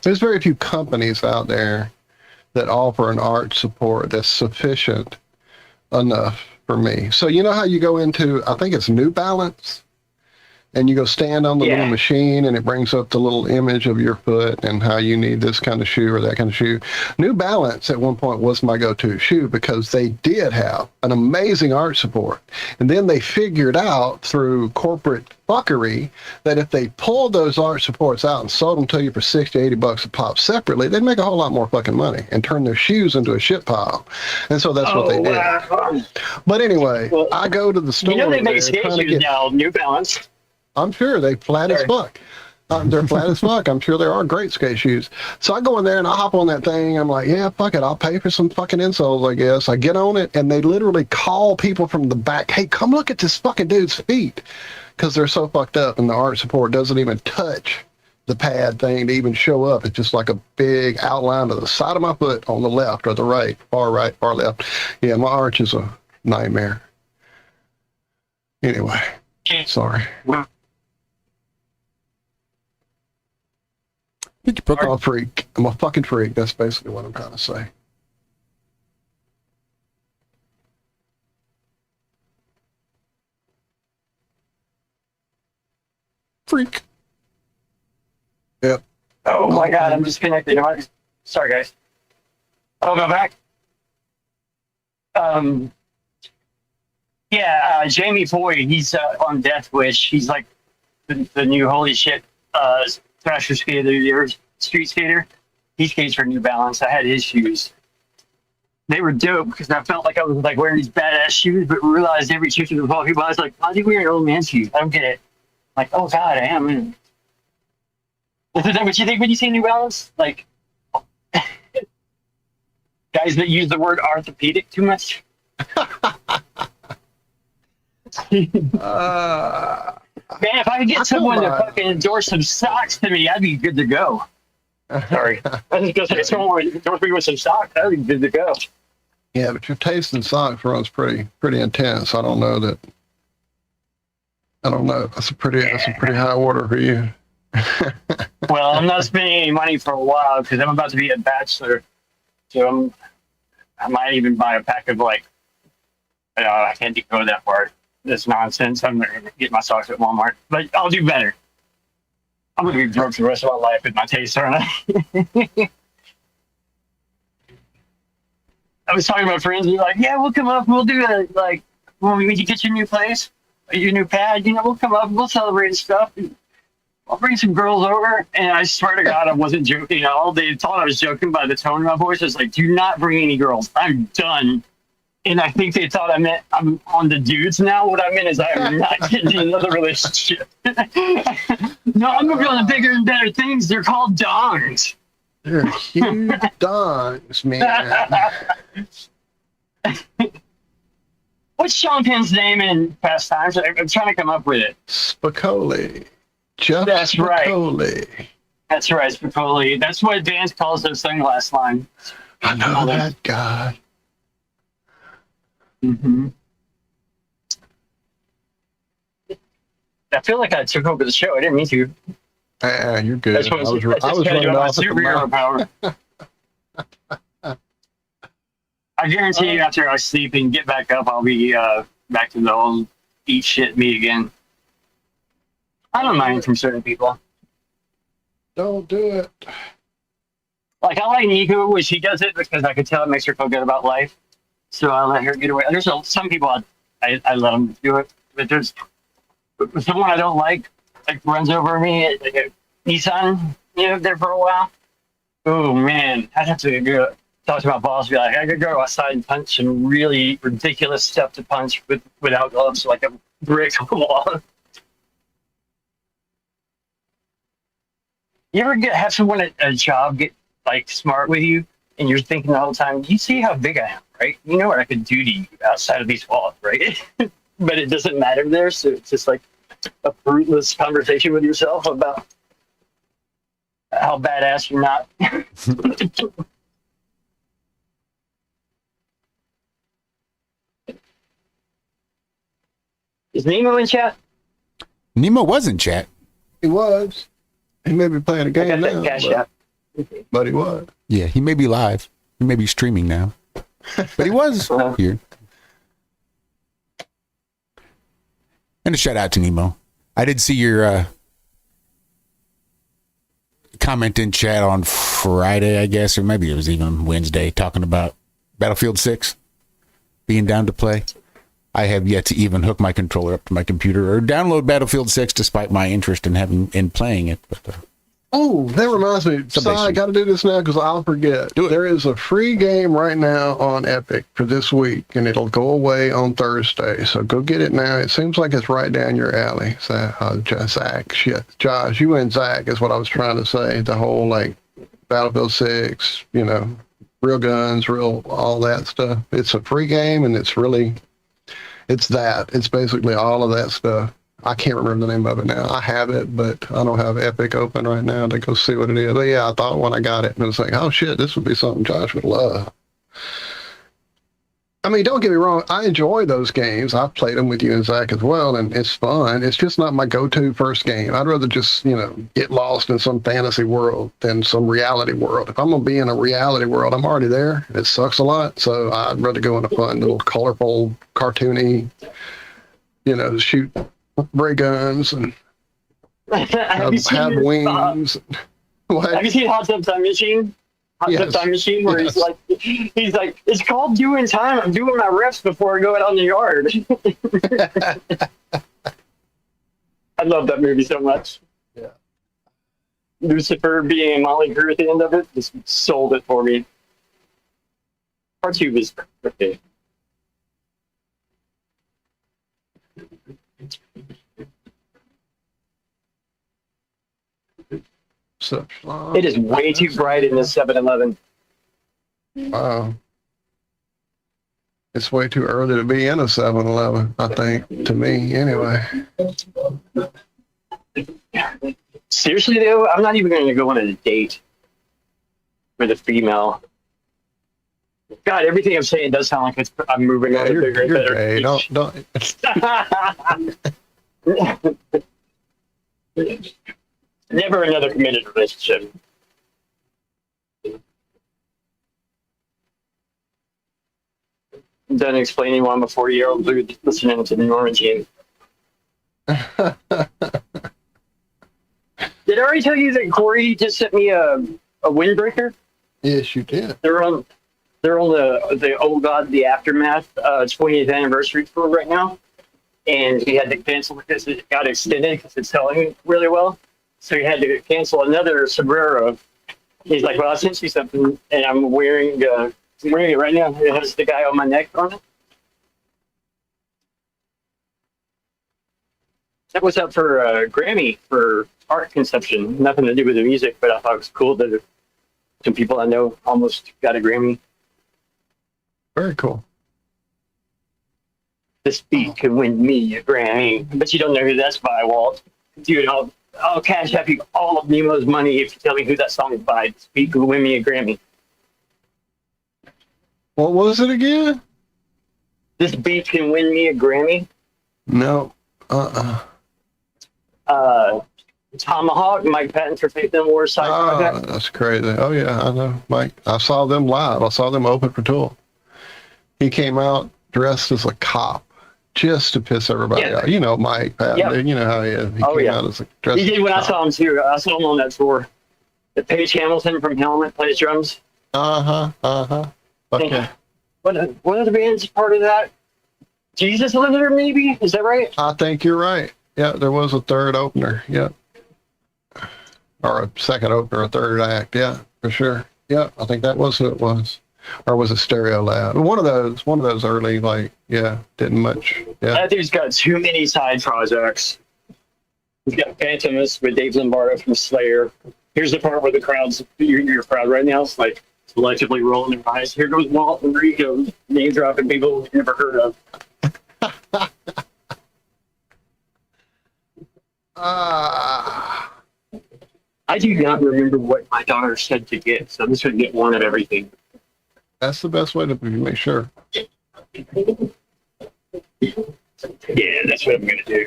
S13: There's very few companies out there that offer an arch support that's sufficient enough for me. So you know how you go into, I think it's New Balance, and you go stand on the little machine, and it brings up the little image of your foot and how you need this kind of shoe or that kind of shoe. New Balance at one point was my go-to shoe because they did have an amazing arch support. And then they figured out through corporate fuckery that if they pulled those arch supports out and sold them to you for $60, $80 a pop separately, they'd make a whole lot more fucking money and turn their shoes into a shit pile. And so that's what they did. But anyway, I go to the store.
S14: You know they make
S13: there
S14: skate
S13: trying to
S14: shoes
S13: get-
S14: now, New Balance.
S13: I'm sure they flat as fuck. They're flat as fuck. I'm sure there are great skate shoes. So I go in there and I hop on that thing. I'm like, yeah, fuck it. I'll pay for some fucking insoles, I guess. I get on it, and they literally call people from the back, hey, come look at this fucking dude's feet. Because they're so fucked up, and the arch support doesn't even touch the pad thing to even show up. It's just like a big outline of the side of my foot on the left or the right, far left. Yeah, my arch is a nightmare. Anyway, sorry. I'm a freak. I'm a fucking freak. That's basically what I'm trying to say. Freak. Yep.
S14: Oh my God, I'm disconnected. Sorry, guys. I'll go back. Jamie Foy, he's on Death Wish. He's like the new holy shit thrasher skater, street skater. He skates for New Balance. I had his shoes. They were dope because I felt like I was like wearing these badass shoes, but realized every shoe was all people. I was like, why are you wearing old man shoes? I don't get it. Like, oh God, I am. Is that what you think when you say New Balance? Like, guys that use the word orthopedic too much? Man, if I could get someone to fucking endorse some socks to me, I'd be good to go. Sorry. I was just going to say someone endorse me with some socks, I'd be good to go.
S13: Yeah, but your taste in socks runs pretty intense. I don't know. That's a pretty high order for you.
S14: Well, I'm not spending any money for a while because I'm about to be a bachelor. So I might even buy a pack of I can't go that far. That's nonsense. I'm going to get my socks at Walmart. But I'll do better. I'm going to be broke the rest of my life with my taste, aren't I? I was talking to my friends, and they're like, yeah, we'll come up. We'll do when you get your new place, your new pad, we'll come up. We'll celebrate and stuff. I'll bring some girls over. And I swear to God, I wasn't joking at all. They thought I was joking by the tone of my voice. I was like, do not bring any girls. I'm done. And I think they thought I meant I'm on the dudes now. What I meant is I'm not getting another relationship. No, I'm going to be on the bigger and better things. They're called dongs.
S13: They're huge dongs, man.
S14: What's Sean Penn's name in Past Times? I'm trying to come up with it.
S13: Spicoli. Jeff
S14: That's
S13: Spicoli.
S14: right. That's right, Spicoli. That's what Vance calls those sunglass line.
S13: I know that, God.
S14: Mm-hmm. I feel like I took over the show. I didn't mean to.
S13: You're good.
S14: That's what
S13: I was
S14: running
S13: running
S14: my
S13: off at the
S14: superhero
S13: mouth.
S14: power. I guarantee you, after I sleep and get back up, I'll be back to the old eat shit me again. I don't mind from certain people.
S13: Don't do it.
S14: Like, I like Nico when she does it because I can tell it makes her feel good about life. So I let her get away. There's some people I let them do it, but there's someone I don't like runs over me like a Nissan, there for a while. Oh man, I'd have to go talk to my boss. Be like, I could go outside and punch some really ridiculous stuff to punch without gloves, like a brick wall. You ever have someone at a job get like smart with you, and you're thinking the whole time, you see how big I am, right? You know what I could do to you outside of these walls, right? But it doesn't matter there, so it's just like a fruitless conversation with yourself about how badass you're not. Is Nemo in chat?
S12: Nemo was in chat.
S13: He was. He may be playing a game now. But he was.
S12: Yeah, he may be live. He may be streaming now. But he was here. And a shout out to Nemo. I did see your comment in chat on Friday, I guess, or maybe it was even Wednesday, talking about Battlefield 6 being down to play. I have yet to even hook my controller up to my computer or download Battlefield 6, despite my interest in playing it. But
S13: oh, that reminds me. So I got to do this now because I'll forget. There is a free game right now on Epic for this week, and it'll go away on Thursday. So go get it now. It seems like it's right down your alley. So, Zack, shit, Josh, you and Zack is what I was trying to say. The whole like Battlefield 6, real guns, all that stuff. It's a free game, and it's really. It's basically all of that stuff. I can't remember the name of it now. I have it, but I don't have Epic open right now to go see what it is. But yeah, I thought when I got it, and it was like, oh shit, this would be something Josh would love. I mean, don't get me wrong. I enjoy those games. I've played them with you and Zack as well, and it's fun. It's just not my go-to first game. I'd rather just, get lost in some fantasy world than some reality world. If I'm going to be in a reality world, I'm already there. It sucks a lot, so I'd rather go in a fun, little colorful, cartoony, shoot ray guns and have wings. What?
S14: Have you seen Hot Tub Time Machine? Tub Time Machine, where he's like, it's called doing time. I'm doing my reps before I go out on the yard. I love that movie so much.
S13: Yeah.
S14: Lucifer being Molly Crew at the end of it just sold it for me. Part 2 was okay. It is way too bright in this 7-Eleven.
S13: Wow. It's way too early to be in a 7-Eleven, I think, to me, anyway.
S14: Seriously, though, I'm not even going to go on a date with a female. God, everything I'm saying does sound like I'm moving on to bigger and better.
S13: Gay. Don't.
S14: Never another committed relationship. I'm done explaining why I'm a 40-year-old dude listening to the Norman team. Did I already tell you that Corey just sent me a windbreaker?
S13: Yes, you did.
S14: They're on the Oh God, the Aftermath 20th anniversary tour right now, and he had to cancel because it got extended because it's selling really well. So he had to cancel another sombrero. He's like, well, I sent you something, and I'm wearing it right now. It has the guy on my neck on it. That was up for a Grammy for art conception. Nothing to do with the music, but I thought it was cool that some people I know almost got a Grammy.
S13: Very cool.
S14: This beat could win me a Grammy, but you don't know who that's by, Walt. Dude, I'll cash app you all of Nemo's money if you tell me who that song is by. This beat will win me a Grammy.
S13: What was it again?
S14: This beat can win me a Grammy.
S13: No.
S14: Tomahawk, Mike Patton's for Faith No More side project.
S13: That's crazy. Oh yeah, I know, Mike. I saw them live. I saw them open for Tool. He came out dressed as a cop just to piss everybody out. You know Mike Patton. You know how he is. He came out as a dressed
S14: He did when I saw him too. I saw him on that tour. The Paige Hamilton from Helmet plays drums.
S13: Okay.
S14: What other band's part of that? Jesus Lives There, maybe? Is that right?
S13: I think you're right. Yeah, there was a third opener. Yeah. Or a second opener, a third act. Yeah, for sure. Yeah, I think that was who it was. Or was it Stereo Lab? One of those early, didn't much. Yeah.
S14: That dude's got too many side projects. He's got Phantomus with Dave Lombardo from Slayer. Here's the part where the crowd's, your crowd right now is like selectively rolling their eyes. Here goes Walt and Rico, name dropping people we've never heard of. I do not remember what my daughter said to get, so I'm just going to get one of everything.
S13: That's the best way to make sure.
S14: Yeah, that's what I'm going to do.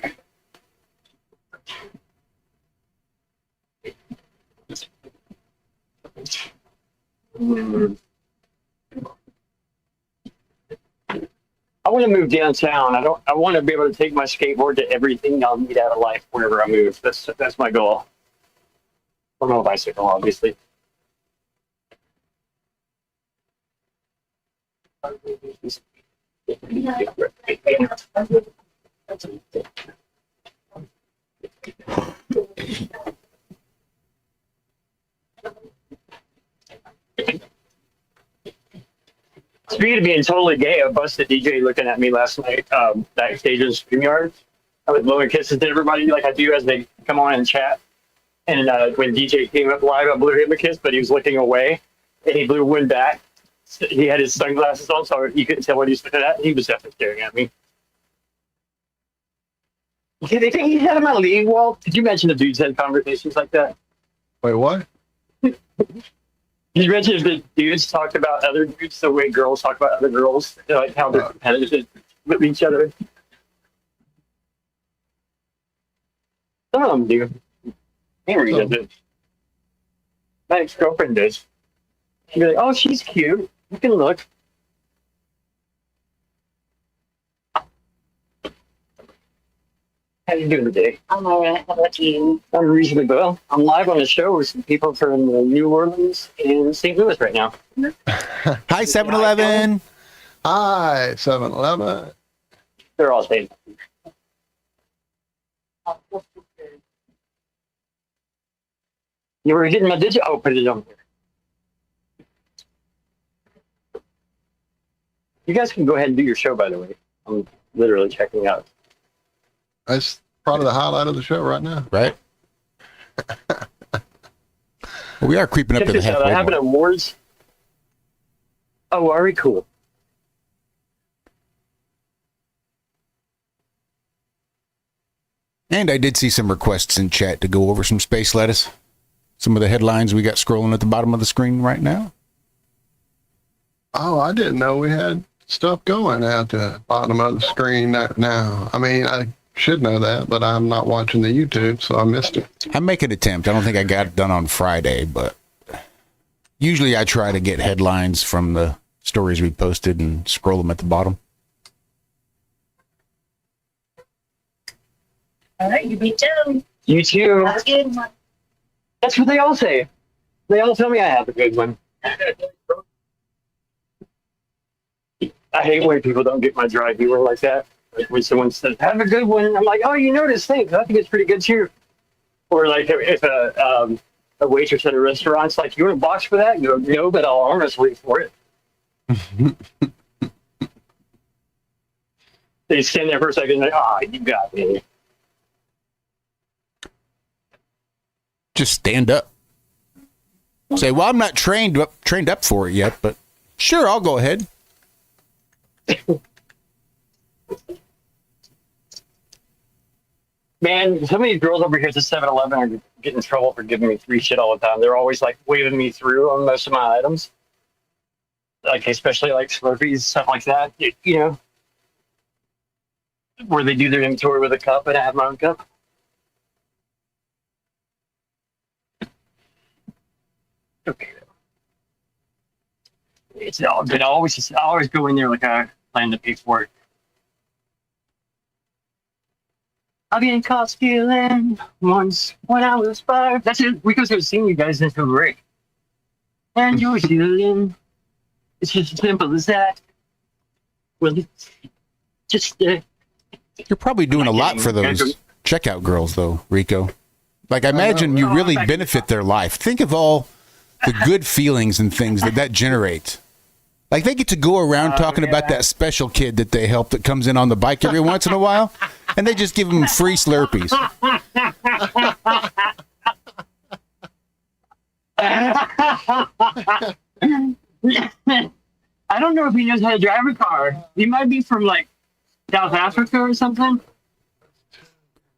S14: I want to move downtown. I want to be able to take my skateboard to everything I'll need out of life whenever I move. That's my goal. Or no bicycle, obviously. Speaking of being totally gay, I busted DJ looking at me last night backstage in the StreamYard. I was blowing kisses to everybody like I do as they come on and chat. And when DJ came up live, I blew him a kiss, but he was looking away, and he blew one back. He had his sunglasses on, so you couldn't tell what he was looking at. He was definitely staring at me. Okay, they think he's out of my league, Walt? Did you mention the dudes had conversations like that?
S13: Wait, what?
S14: You mentioned the dudes talked about other dudes the way girls talk about other girls, like how they're competitive with each other. Some of them do. Henry does it. My ex-girlfriend does. She'd be like, oh, she's cute. You can look. How you doing today?
S15: I'm all right. How about you?
S14: I'm reasonably well. I'm live on a show with some people from New Orleans and St. Louis right now.
S12: Hi, 7-Eleven.
S13: Hi, 7-Eleven.
S14: They're all staying. You were getting my digit? Oh, put it on here. You guys can go ahead and do your show, by the way. I'm literally checking out.
S13: That's probably the highlight of the show right now.
S12: Right? Well, we are creeping up
S14: Check
S12: to the
S14: this out.
S12: halfway
S14: I have an
S12: mark.
S14: awards. Oh, are we cool?
S12: And I did see some requests in chat to go over some space lettuce. Some of the headlines we got scrolling at the bottom of the screen right now.
S13: Oh, I didn't know we had stuff going at the bottom of the screen now. I mean, I should know that, but I'm not watching the YouTube, so I missed it.
S12: I make an attempt. I don't think I got it done on Friday, but usually I try to get headlines from the stories we posted and scroll them at the bottom.
S15: All right, you beat too.
S14: You too.
S15: That's a good one.
S14: That's what they all say. They all tell me I have a good one. I hate when people don't get my dry humor like that. Like when someone says, have a good one, I'm like, oh, you noticed, thanks. I think it's pretty good too. Or like if a waitress at a restaurant's like, you want a box for that? You go, no, but I'll arm wrestle you for it. They stand there for a second like, ah, you got me.
S12: Just stand up. Say, well, I'm not trained up for it yet, but sure, I'll go ahead.
S14: Man, some of these girls over here at the 7-Eleven are getting in trouble for giving me free shit all the time. They're always like waving me through on most of my items, like especially like Slurpees, stuff like that. You know, where they do their inventory with a cup, and I have my own cup. Okay. It's all good. I always go in there like I plan to pay for it. I've been caught stealing once when I was 5. That's it. Because I was seeing you guys into a break. And you were stealing. It's just as simple as that. Well, it's just
S12: You're probably doing a lot for those checkout girls, though, Rico. Like, I imagine you really benefit their life. Think of all the good feelings and things that generates. Like, they get to go around talking about that special kid that they help that comes in on the bike every once in a while, and they just give them free Slurpees.
S14: I don't know if he knows how to drive a car. He might be from, like, South Africa or something.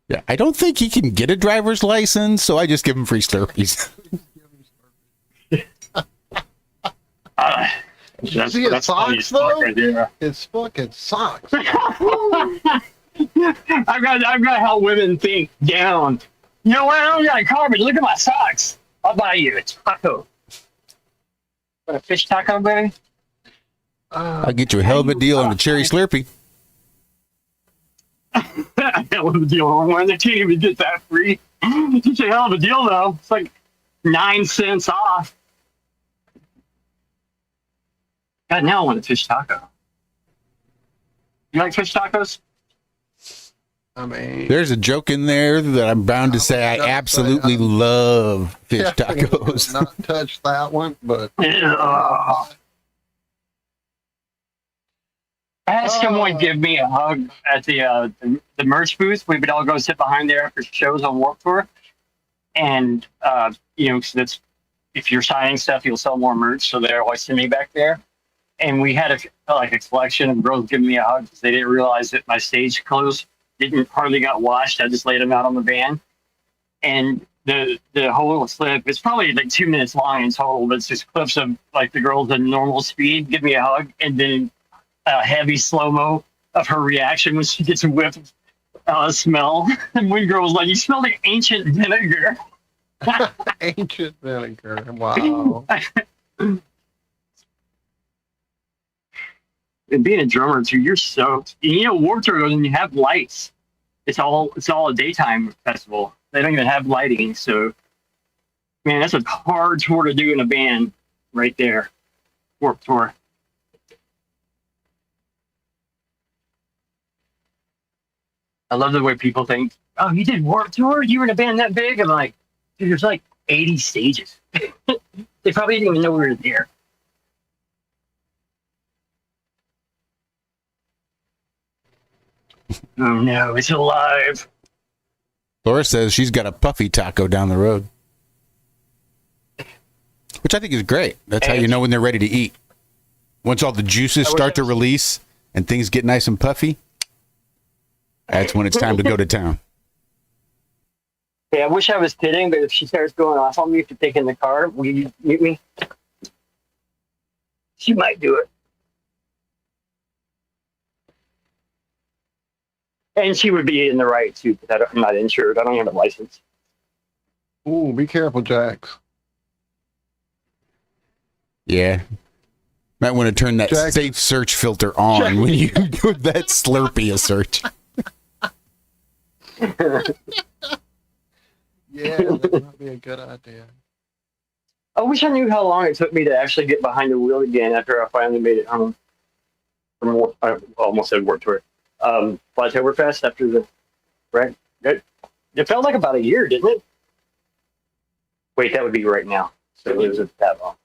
S12: Yeah, I don't think he can get a driver's license, so I just give him free Slurpees.
S13: See his socks though? Right, his fucking socks.
S14: I've got how women think down. You know what? I don't got a car, but look at my socks. I'll buy you a taco. Want a fish taco, baby?
S12: I'll get you a hell of a deal on the cherry Slurpee.
S14: Hell of a deal on one. They can't even get that free. It's a hell of a deal though. It's like 9 cents off. God, now I want a fish taco. You like fish tacos?
S13: I mean,
S12: there's a joke in there that I'm bound to say I absolutely love fish tacos.
S13: Not touch that one, but
S14: I had someone give me a hug at the merch booth. We would all go sit behind there after shows on Warped Tour, and you know, so that's if you're signing stuff, you'll sell more merch. So they're always sitting me back there. And we had a collection of girls giving me a hug because they didn't realize that my stage clothes didn't hardly got washed. I just laid them out on the van. And the whole clip, it's probably like 2 minutes long in total, but it's just clips of like the girls at normal speed give me a hug, and then a heavy slow-mo of her reaction when she gets a whiff of smell. And one girl was like, "You smell like ancient vinegar."
S13: Ancient vinegar. Wow.
S14: And being a drummer too, you're soaked. You know, Warped Tour goes and you have lights. It's all a daytime festival. They don't even have lighting, so man, that's a hard tour to do in a band right there. Warped Tour. I love the way people think, "Oh, you did Warped Tour? You were in a band that big?" I'm like, dude, there's like 80 stages. They probably didn't even know we were there. Oh no, it's alive.
S12: Laura says she's got a puffy taco down the road, which I think is great. That's how you know when they're ready to eat. Once all the juices start to release and things get nice and puffy, that's when it's time to go to town.
S14: Yeah, I wish I was kidding, but if she starts going off on me for taking the car, will you mute me? She might do it. And she would be in the right, too, because I'm not insured. I don't have a license.
S13: Ooh, be careful, Jax.
S12: Yeah. Might want to turn that safe search filter on when you do that Slurpee a search.
S13: Yeah, that might be a good idea.
S14: I wish I knew how long it took me to actually get behind the wheel again after I finally made it home. I almost said Warped Tour. Oktoberfest after the right. It felt like about a year, didn't it? Wait, that would be right now. So it was that long.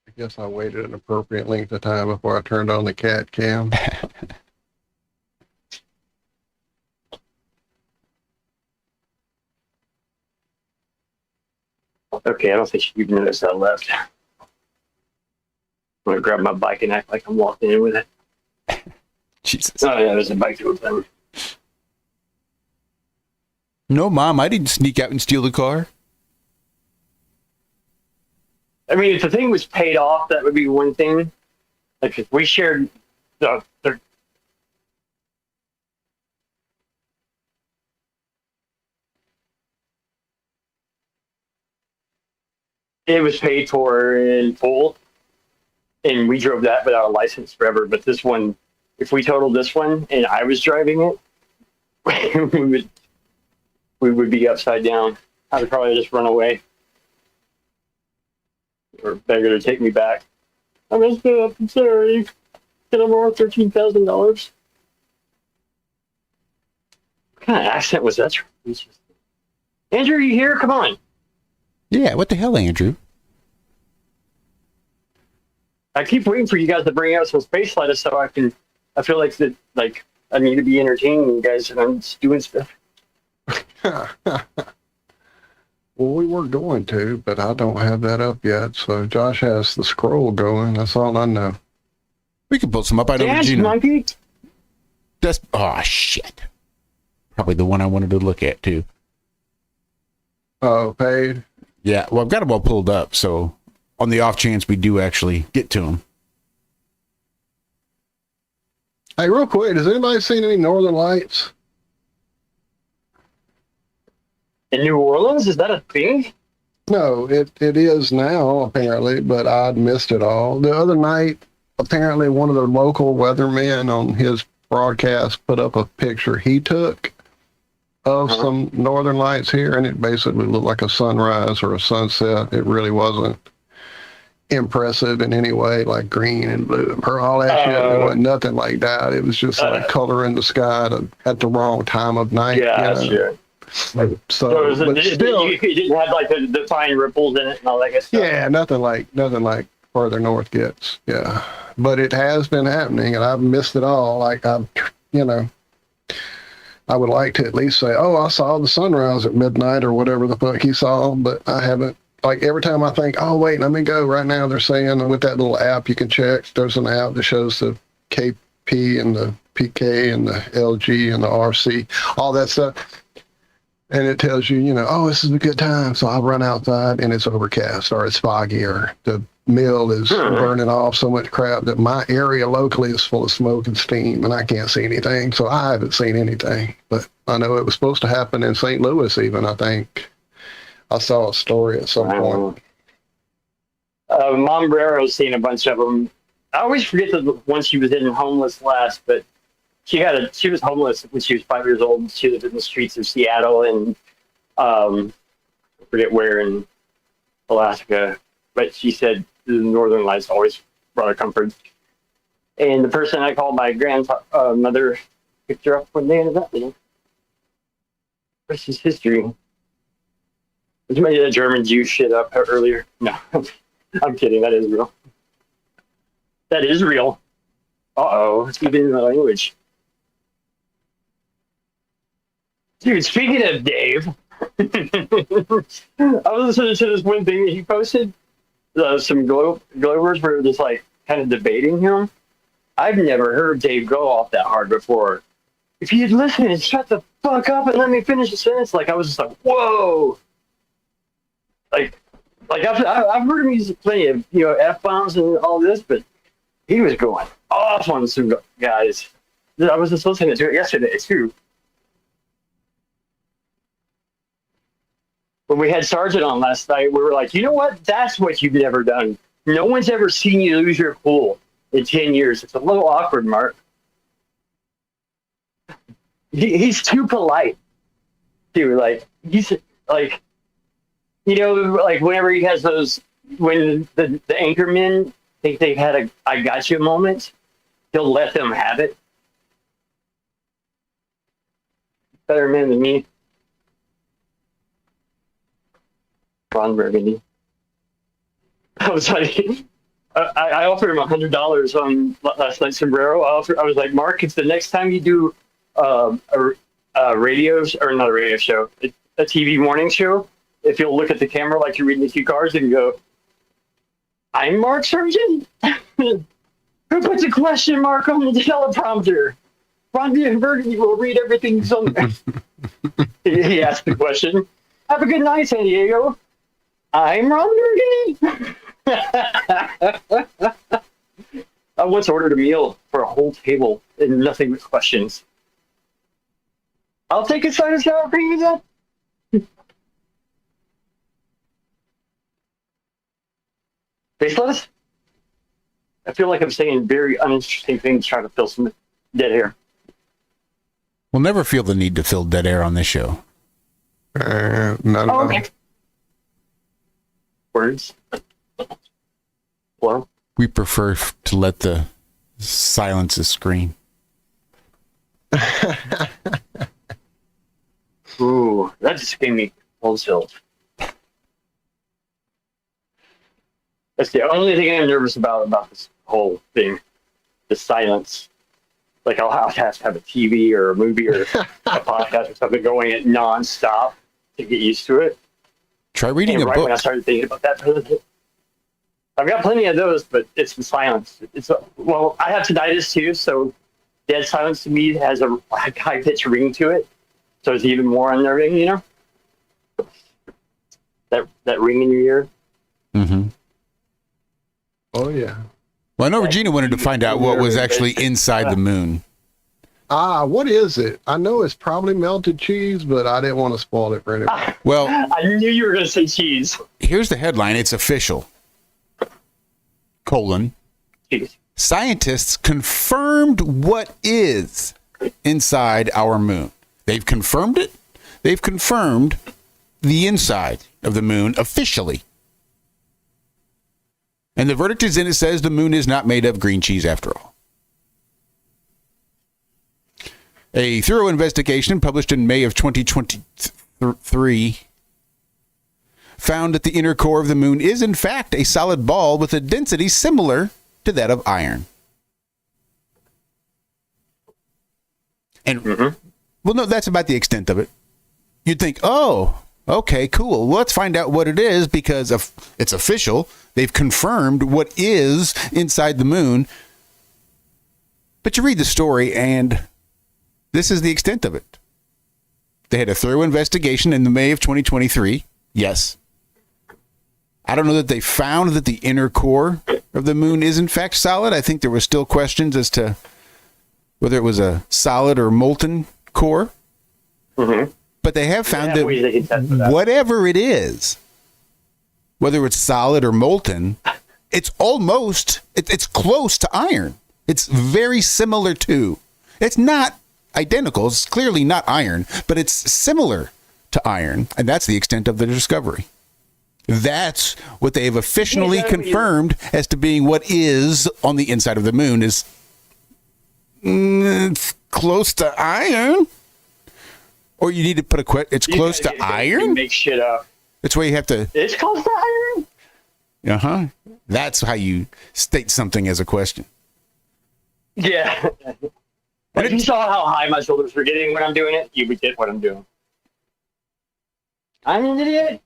S13: I guess I waited an appropriate length of time before I turned on the cat cam.
S14: Okay, I don't think she even noticed I left. I'm gonna grab my bike and act like I'm walking in with it.
S12: Jesus.
S14: Oh yeah, there's a bike to open.
S12: No, Mom, I didn't sneak out and steal the car.
S14: I mean, if the thing was paid off, that would be one thing. Like if we shared the it was paid for in full, and we drove that without a license forever. But this one, if we totaled this one and I was driving it, we would be upside down. I would probably just run away or beg her to take me back. I messed up. I'm sorry. Can I borrow $13,000? What kind of accent was that? Andrew, you here? Come on.
S12: Yeah, what the hell, Andrew?
S14: I keep waiting for you guys to bring out some space lettuce so I feel like that, like I need to be entertaining you guys and I'm just doing stuff.
S13: Well, we were going to, but I don't have that up yet. So Josh has the scroll going. That's all I know.
S12: We can pull some up. I know
S14: Dance
S12: Gina.
S14: monkey.
S12: That's shit. Probably the one I wanted to look at too.
S13: Oh, paid.
S12: Yeah, well, I've got them all pulled up, so on the off chance we do actually get to them.
S13: Hey, real quick, has anybody seen any Northern Lights?
S14: In New Orleans, is that a thing?
S13: No, it is now, apparently, but I'd missed it all. The other night, apparently one of the local weathermen on his broadcast put up a picture he took of some Northern Lights here, and it basically looked like a sunrise or a sunset. It really wasn't impressive in any way, like green and blue and purple, all that shit. It wasn't nothing like that. It was just like color in the sky at the wrong time of night.
S14: Yeah,
S13: you know?
S14: sure.
S13: So
S14: it,
S13: but still,
S14: you didn't have like the fine ripples in it and all that good stuff.
S13: yeah, nothing like further north gets. Yeah, but it has been happening, and I've missed it all. Like I would like to at least say, oh, I saw the sunrise at midnight or whatever the fuck he saw, but I haven't. Like every time I think, oh wait, let me go right now. They're saying with that little app you can check. There's an app that shows the KP and the PK and the LG and the RC, all that stuff. And it tells you, oh, this is a good time. So I'll run outside and it's overcast or it's foggy or the mill is burning off so much crap that my area locally is full of smoke and steam and I can't see anything. So I haven't seen anything. But I know it was supposed to happen in St. Louis even, I think. I saw a story at some point.
S14: Mom Brero's seen a bunch of them. I always forget the one she was in homeless last, but she was homeless when she was 5 years old. She lived in the streets of Seattle and I forget where in Alaska, but she said the Northern Lights always brought her comfort. And the person I called my grandmother picked her up when they ended up. This is history. I made that German Jew shit up earlier. No, I'm kidding. That is real. That is real. Uh-oh. It's even in the language. Dude, speaking of Dave, I was listening to this one thing that he posted. Some Glowers were just like kind of debating him. I've never heard Dave go off that hard before. If you'd listen and shut the fuck up and let me finish the sentence, like I was just like, whoa. Like I've heard him use plenty of F-bombs and all this, but he was going off on some guys. I was just listening to it yesterday too. When we had Sergeant on last night, we were like, you know what? That's what you've never done. No one's ever seen you lose your cool in 10 years. It's a little awkward, Mark. He's too polite. Dude, like he's like. Like whenever he has those, when the anchormen think they've had a I got you moment, he'll let them have it. Better man than me. Ron Burgundy. I was like, I offered him $100 on last night's sombrero. I was like, Mark, if the next time you do a radio, or not a radio show, a TV morning show, if you'll look at the camera like you're reading the cue cards and go, I'm Mark Surgeon? Who puts a question mark on the teleprompter? Ron Verdi will read everything on there. He asked the question. Have a good night, San Diego. I'm Ron Verdi. I once ordered a meal for a whole table and nothing but questions. I'll take a side of sour cream, Zack. Face lettuce? I feel like I'm saying very uninteresting things trying to fill some dead air.
S12: We'll never feel the need to fill dead air on this show.
S13: No.
S14: Okay. Words? Well,
S12: We prefer to let the silences scream.
S14: Ooh, that just gave me cold chills. That's the only thing I'm nervous about this whole thing. The silence. Like I'll have to have a TV or a movie or a podcast or something going at nonstop to get used to it.
S12: Try reading a
S14: right
S12: book.
S14: when I started thinking about that, I've got plenty of those, but it's the silence. Well, I have tinnitus too, so dead silence to me has a high pitched ring to it, so it's even more unnerving. You know, that ring in your ear.
S12: Mm-hmm.
S13: Oh, yeah.
S12: Well, I know Regina wanted to find out what was actually inside the moon.
S13: What is it? I know it's probably melted cheese, but I didn't want to spoil it for anybody.
S12: Well,
S14: I knew you were going to say cheese.
S12: Here's the headline. It's official. :
S14: Cheese.
S12: Scientists confirmed what is inside our moon. They've confirmed it. They've confirmed the inside of the moon officially. And the verdict is in. It says the moon is not made of green cheese after all. A thorough investigation published in May of 2023 found that the inner core of the moon is in fact a solid ball with a density similar to that of iron. And well, no, that's about the extent of it. You'd think, oh, okay, cool. Well, let's find out what it is because it's official. They've confirmed what is inside the moon. But you read the story, and this is the extent of it. They had a thorough investigation in the May of 2023. Yes. I don't know that they found that the inner core of the moon is in fact solid. I think there were still questions as to whether it was a solid or molten core.
S14: Mm-hmm.
S12: But they have found that whatever it is, whether it's solid or molten, it's close to iron. It's very similar to. It's not identical. It's clearly not iron, but it's similar to iron. And that's the extent of the discovery. That's what they have officially confirmed as to being what is on the inside of the moon is it's close to iron. Or you need to put it's close to iron?
S14: Make shit up.
S12: That's why you have to.
S14: It's close to iron?
S12: Uh-huh. That's how you state something as a question.
S14: Yeah. If you saw how high my shoulders were getting when I'm doing it, you would get what I'm doing. I'm an idiot.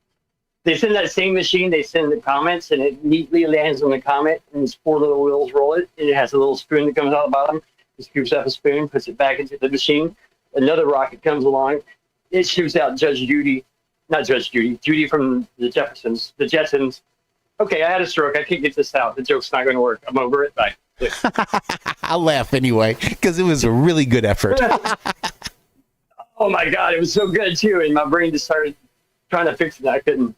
S14: They send that same machine, they send the comments, and it neatly lands on the comment, and these 4 little wheels roll it, and it has a little spoon that comes out the bottom. It scoops up a spoon, puts it back into the machine. Another rocket comes along. It shoots out Judy from the Jetsons. Okay, I had a stroke. I can't get this out. The joke's not going to work. I'm over it. Bye.
S12: I'll laugh anyway, because it was a really good effort.
S14: Oh my God, it was so good too. And my brain just started trying to fix it. I couldn't.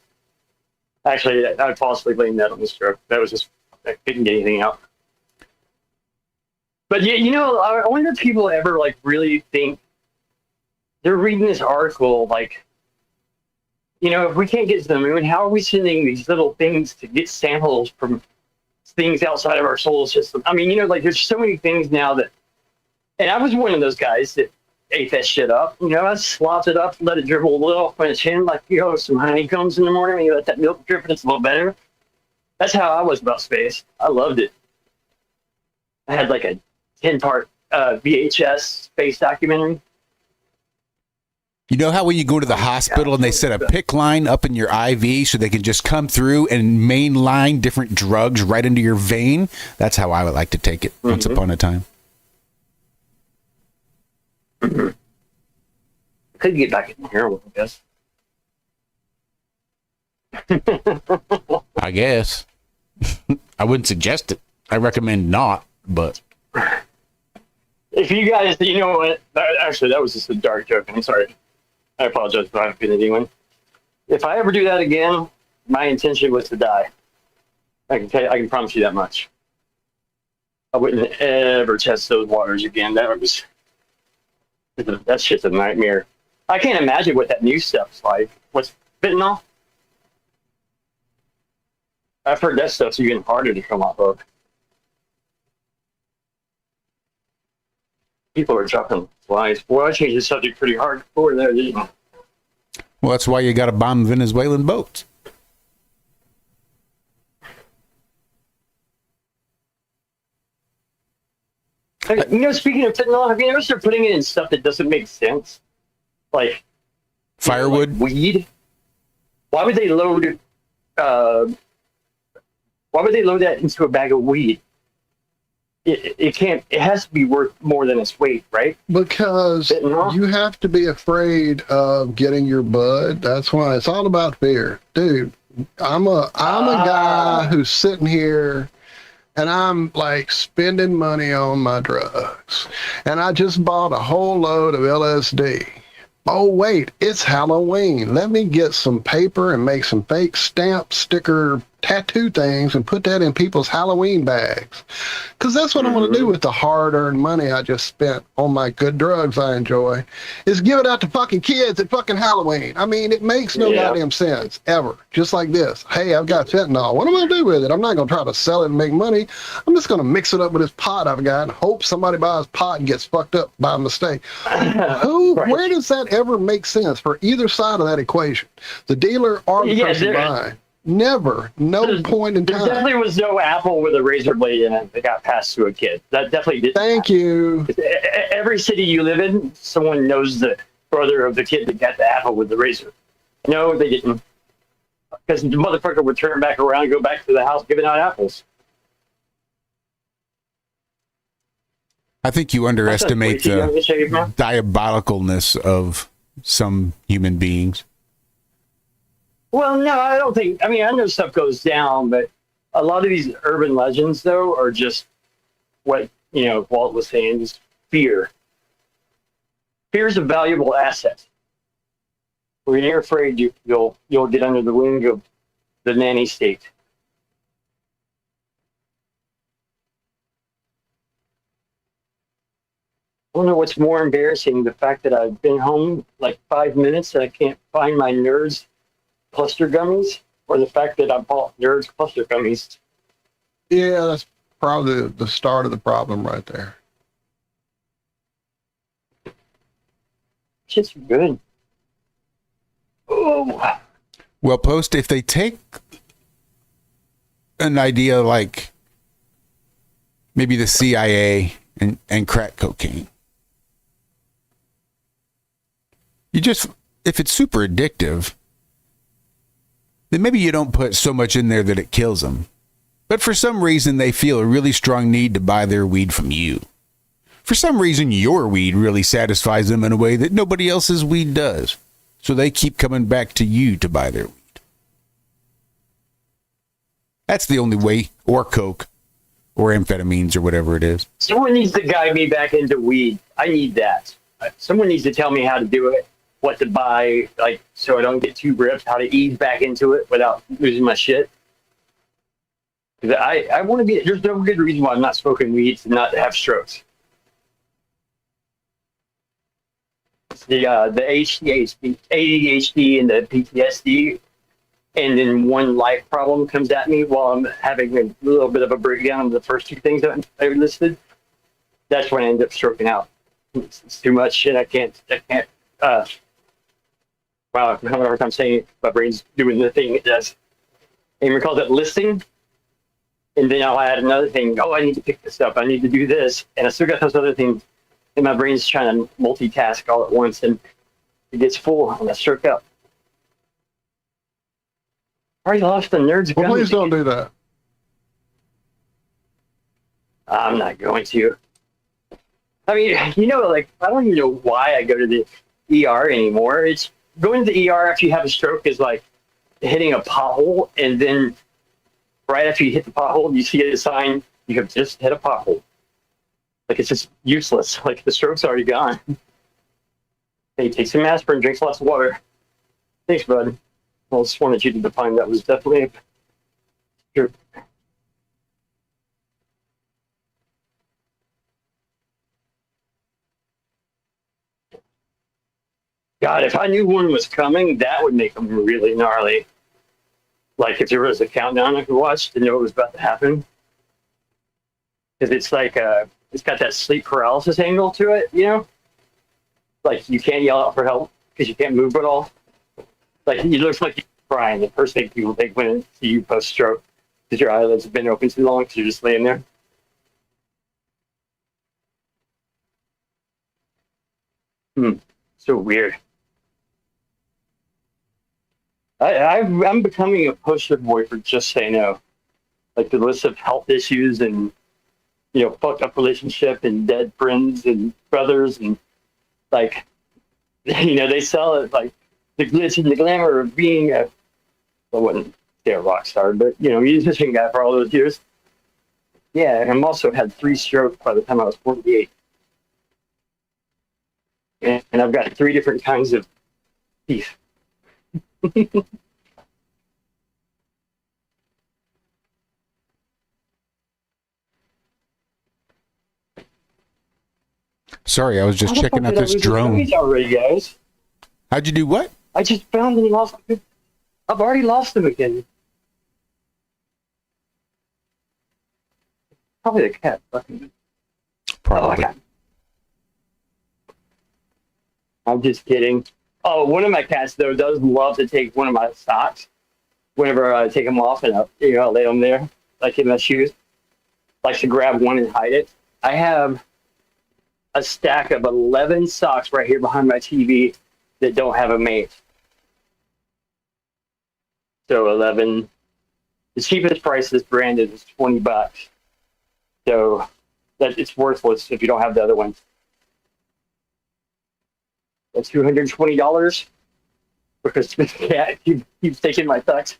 S14: Actually, I'd falsely blame that on the stroke. That was just, I couldn't get anything out. But yeah, you know, I wonder if people ever like really think they're reading this article, like, you know, if we can't get to the moon, how are we sending these little things to get samples from things outside of our solar system? I mean, you know, like there's so many things now that, and I was one of those guys that ate that shit up. You know, I slopped it up, let it dribble a little off my chin, like, you know, some honeycombs in the morning, and you let that milk drip and it's a little better. That's how I was about space. I loved it. I had like a 10-part VHS space documentary.
S12: You know how when you go to the hospital and they set a PICC line up in your IV so they can just come through and mainline different drugs right into your vein? That's how I would like to take it once upon a time.
S14: Could get back in heroin, I guess.
S12: I guess. I wouldn't suggest it. I recommend not, but...
S14: If you guys, you know what? Actually, that was just a dark joke. I'm sorry. I apologize if I offended anyone. If I ever do that again, my intention was to die. I can promise you that much. I wouldn't ever test those waters again. That's just a nightmare. I can't imagine what that new stuff's like. What's fentanyl? I've heard that stuff's even harder to come off of. People are dropping flies. Boy, I changed the subject pretty hard before there, didn't I?
S12: Well, that's why you got to bomb Venezuelan boats.
S14: Hey, you know, speaking of fentanyl, have you ever started putting it in stuff that doesn't make sense? Like
S12: firewood,
S14: like weed. Why would they load? Why would they load that into a bag of weed? It can't. It has to be worth more than its weight, right?
S13: Because you have to be afraid of getting your bud. That's why it's all about fear, dude. I'm a guy who's sitting here, and I'm like spending money on my drugs, and I just bought a whole load of LSD. Oh wait, it's Halloween. Let me get some paper and make some fake stamp sticker tattoo things and put that in people's Halloween bags. Because that's what I'm going to do with the hard-earned money I just spent on my good drugs I enjoy, is give it out to fucking kids at fucking Halloween. I mean, it makes no goddamn sense, ever. Just like this. Hey, I've got fentanyl. What am I going to do with it? I'm not going to try to sell it and make money. I'm just going to mix it up with this pot I've got and hope somebody buys pot and gets fucked up by mistake. Where does that ever make sense for either side of that equation? The dealer or the person buying? Never. No point in time.
S14: There definitely was no apple with a razor blade in it that got passed to a kid. That definitely didn't.
S13: Thank you.
S14: Every city you live in, someone knows the brother of the kid that got the apple with the razor. No, they didn't. Because the motherfucker would turn back around and go back to the house giving out apples.
S12: I think you underestimate the diabolicalness of some human beings.
S14: Well, no, I don't think. I mean, I know stuff goes down, but a lot of these urban legends, though, are just what, you know, Walt was saying, is fear. Fear is a valuable asset. When you're afraid, you'll get under the wing of the nanny state. I don't know what's more embarrassing, the fact that I've been home like 5 minutes and I can't find my Nerds cluster gummies, or the fact that I bought Nerds cluster gummies.
S13: Yeah, that's probably the start of the problem right there.
S14: Shit's good. Oh.
S12: Well, Post, if they take an idea like maybe the CIA and crack cocaine, you just, if it's super addictive, then maybe you don't put so much in there that it kills them. But for some reason, they feel a really strong need to buy their weed from you. For some reason, your weed really satisfies them in a way that nobody else's weed does. So they keep coming back to you to buy their weed. That's the only way, or coke, or amphetamines, or whatever it is.
S14: Someone needs to guide me back into weed. I need that. Someone needs to tell me how to do it, what to buy, like, so I don't get too ripped, how to ease back into it without losing my shit. Because I want to be, there's no good reason why I'm not smoking weed to not have strokes. The ADHD and the PTSD, and then one life problem comes at me while I'm having a little bit of a breakdown of the first two things that I listed. That's when I end up stroking out. It's too much shit. I can't, wow, I'm having a hard time saying it. My brain's doing the thing it does. Amy calls it listing. And then I'll add another thing. Oh, I need to pick this up. I need to do this. And I still got those other things. And my brain's trying to multitask all at once. And It gets full and I stroke up. I already lost the nerds.
S13: Well, please don't do that.
S14: I'm not going to. I mean, you know, like, I don't even know why I go to the ER anymore. It's going to the ER after you have a stroke is like hitting a pothole, and then right after you hit the pothole, you see a sign, you have just hit a pothole. Like, it's just useless. Like, the stroke's already gone. Hey, take some aspirin, drink lots of water. Thanks, bud. I just wanted you to define that was definitely a stroke. God, if I knew one was coming, that would make them really gnarly. Like, if there was a countdown I could watch to know what was about to happen. Because it's like, it's got that sleep paralysis angle to it, you know? Like, you can't yell out for help because you can't move at all. Like, it looks like you're crying. The first thing people think when they see you post-stroke because your eyelids have been open too long because you're just laying there. So weird. I'm becoming a poster boy for just say no. Like the list of health issues and, you know, fucked up relationship and dead friends and brothers and like, you know, they sell it like the glitz and the glamour of being I wouldn't say a rock star, but, you know, musician guy for all those years. Yeah, and I'm also had 3 strokes by the time I was 48. And I've got 3 different kinds of teeth.
S12: Sorry, I was just checking out this drone.
S14: Already, guys.
S12: How'd you do what?
S14: I just found and lost them. I've already lost them again. Probably the cat.
S12: Probably.
S14: Oh, I got it. I'm just kidding. Oh, one of my cats, though, does love to take one of my socks whenever I take them off and I lay them there, like in my shoes. Likes to grab one and hide it. I have a stack of 11 socks right here behind my TV that don't have a mate. So 11. The cheapest price this branded is $20. So that it's worthless if you don't have the other one. That's $220 because this cat keeps taking my socks.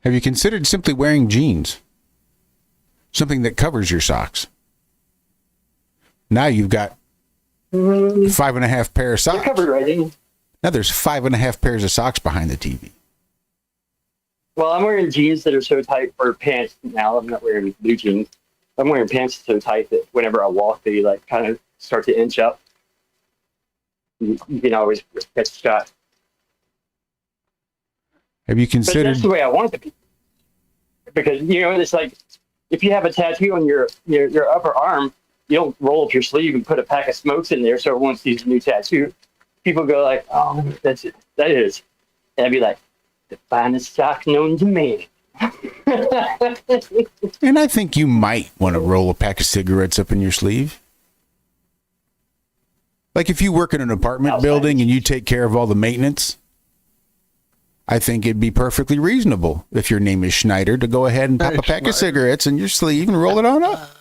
S12: Have you considered simply wearing jeans? Something that covers your socks. Now you've got 5.5 pair of socks.
S14: They're covered right in.
S12: Now there's 5.5 pairs of socks behind the TV.
S14: Well, I'm wearing jeans that are so tight, or pants now. I'm not wearing blue jeans. I'm wearing pants so tight that whenever I walk, they like kind of start to inch up. You can always catch a shot.
S12: Have you considered?
S14: But that's the way I want it to be. Because, you know, it's like if you have a tattoo on your upper arm, you don't roll up your sleeve and put a pack of smokes in there so everyone sees a new tattoo. People go like, oh, that's it. That is. And I'd be like, the finest sock known to me.
S12: And I think you might want to roll a pack of cigarettes up in your sleeve. Like if you work in an apartment building and you take care of all the maintenance, I think it'd be perfectly reasonable if your name is Schneider to go ahead and pop a pack of cigarettes in your sleeve and roll it on up.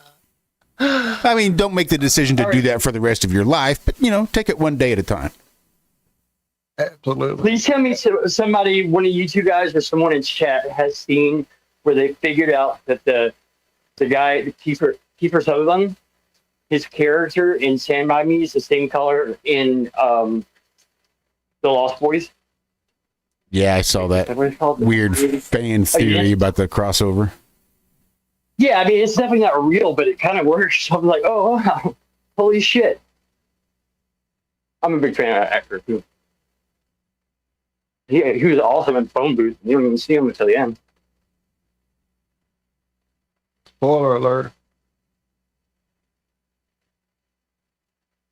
S12: I mean, don't make the decision to do that for the rest of your life, but, you know, take it one day at a time.
S13: Absolutely.
S14: Please tell me somebody, one of you two guys or someone in chat has seen where they figured out that the guy, Kiefer Sutherland, his character in Stand By Me is the same color in The Lost Boys.
S12: Yeah, I saw that weird fan theory about the crossover.
S14: Yeah, I mean, it's definitely not real, but it kind of works. So I'm like, oh, wow. Holy shit. I'm a big fan of that actor, too. He was awesome in Phone Booth. You don't even see him until the end.
S13: Spoiler alert.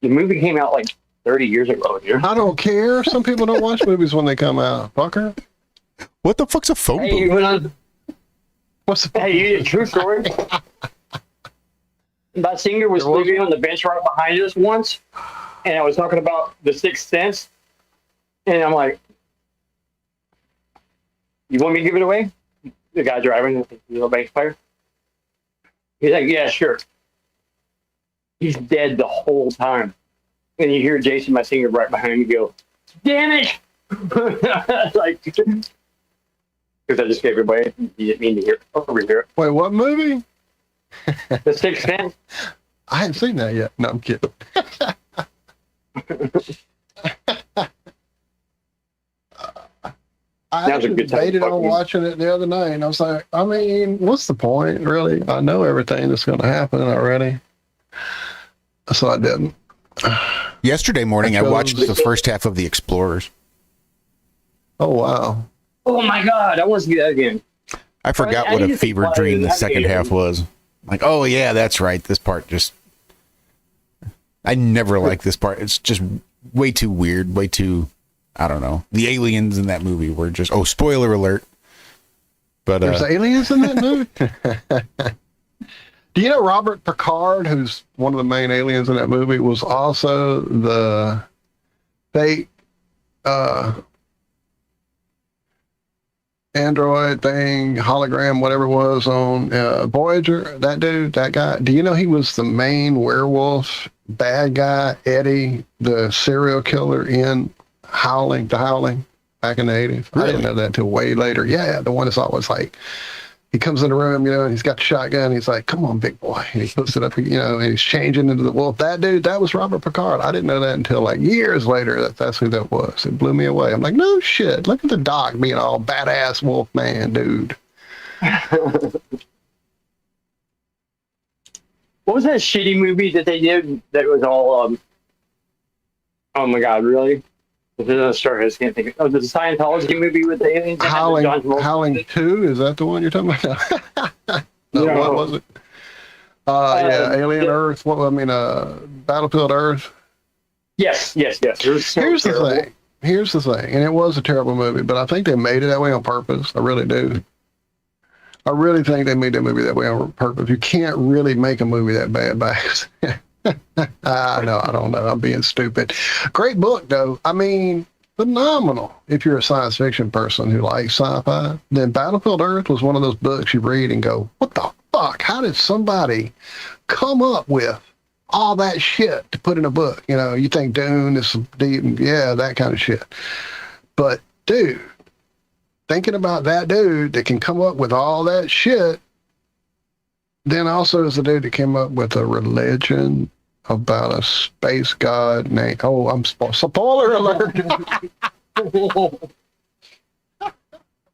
S14: The movie came out like 30 years ago. Here.
S13: I don't care. Some people don't watch movies when they come out. Fucker.
S12: What the fuck's a phone booth?
S13: What's the
S14: Hey, true story. That singer was sleeping on the bench right behind us once, and I was talking about The Sixth Sense, and I'm like, "You want me to give it away?" The guy driving the little bank fire. He's like, "Yeah, sure." He's dead the whole time, and you hear Jason, my singer, right behind me, go, "Damn it!" Like, because I just gave it away. You didn't mean to hear overhear it.
S13: Wait, what movie?
S14: The Sixth Sense.
S13: I haven't seen that yet. No, I'm kidding. I actually debated on watching it the other night, and I was like, I mean, what's the point, really? I know everything that's going to happen already. So I didn't.
S12: Yesterday morning, I watched the first half of The Explorers.
S13: Oh, wow.
S14: Oh, my God. I want to see that again.
S12: I forgot what a fever dream the second half was. Like, oh, yeah, that's right. This part just... I never liked this part. It's just way too weird, way too... I don't know. The aliens in that movie were just... Oh, spoiler alert. But
S13: there's aliens in that movie? Do you know Robert Picard, who's one of the main aliens in that movie, was also the fake android thing, hologram, whatever it was on Voyager? That dude, that guy. Do you know he was the main werewolf bad guy, Eddie, the serial killer in Howling back in the 80s? Really? I didn't know that until way later. Yeah, the one that's always like, he comes in the room, you know, and he's got the shotgun. He's like, "Come on, big boy." And he puts it up, you know, and he's changing into the wolf. That dude, that was Robert Picard. I didn't know that until like years later that's who that was. It blew me away. I'm like, no shit. Look at the doc being all badass wolf man, dude.
S14: What was that shitty movie that they did that was all, oh my God, really? Sorry, I just can't think of it. Oh, the Scientology movie with the aliens.
S13: Howling 2? Is that the one you're talking about? No, what was it? Yeah, Alien Earth. Battlefield Earth.
S14: Yes. Here's
S13: the thing, and it was a terrible movie, but I think they made it that way on purpose. I really do. I really think they made that movie that way on purpose. You can't really make a movie that bad by accident. I don't know. I'm being stupid. Great book, though. I mean, phenomenal. If you're a science fiction person who likes sci-fi, then Battlefield Earth was one of those books you read and go, what the fuck? How did somebody come up with all that shit to put in a book? You know, you think Dune is deep, yeah, that kind of shit. But, dude, thinking about that dude that can come up with all that shit, then also is the dude that came up with a religion about a space god named... Oh, I'm spoiler alert.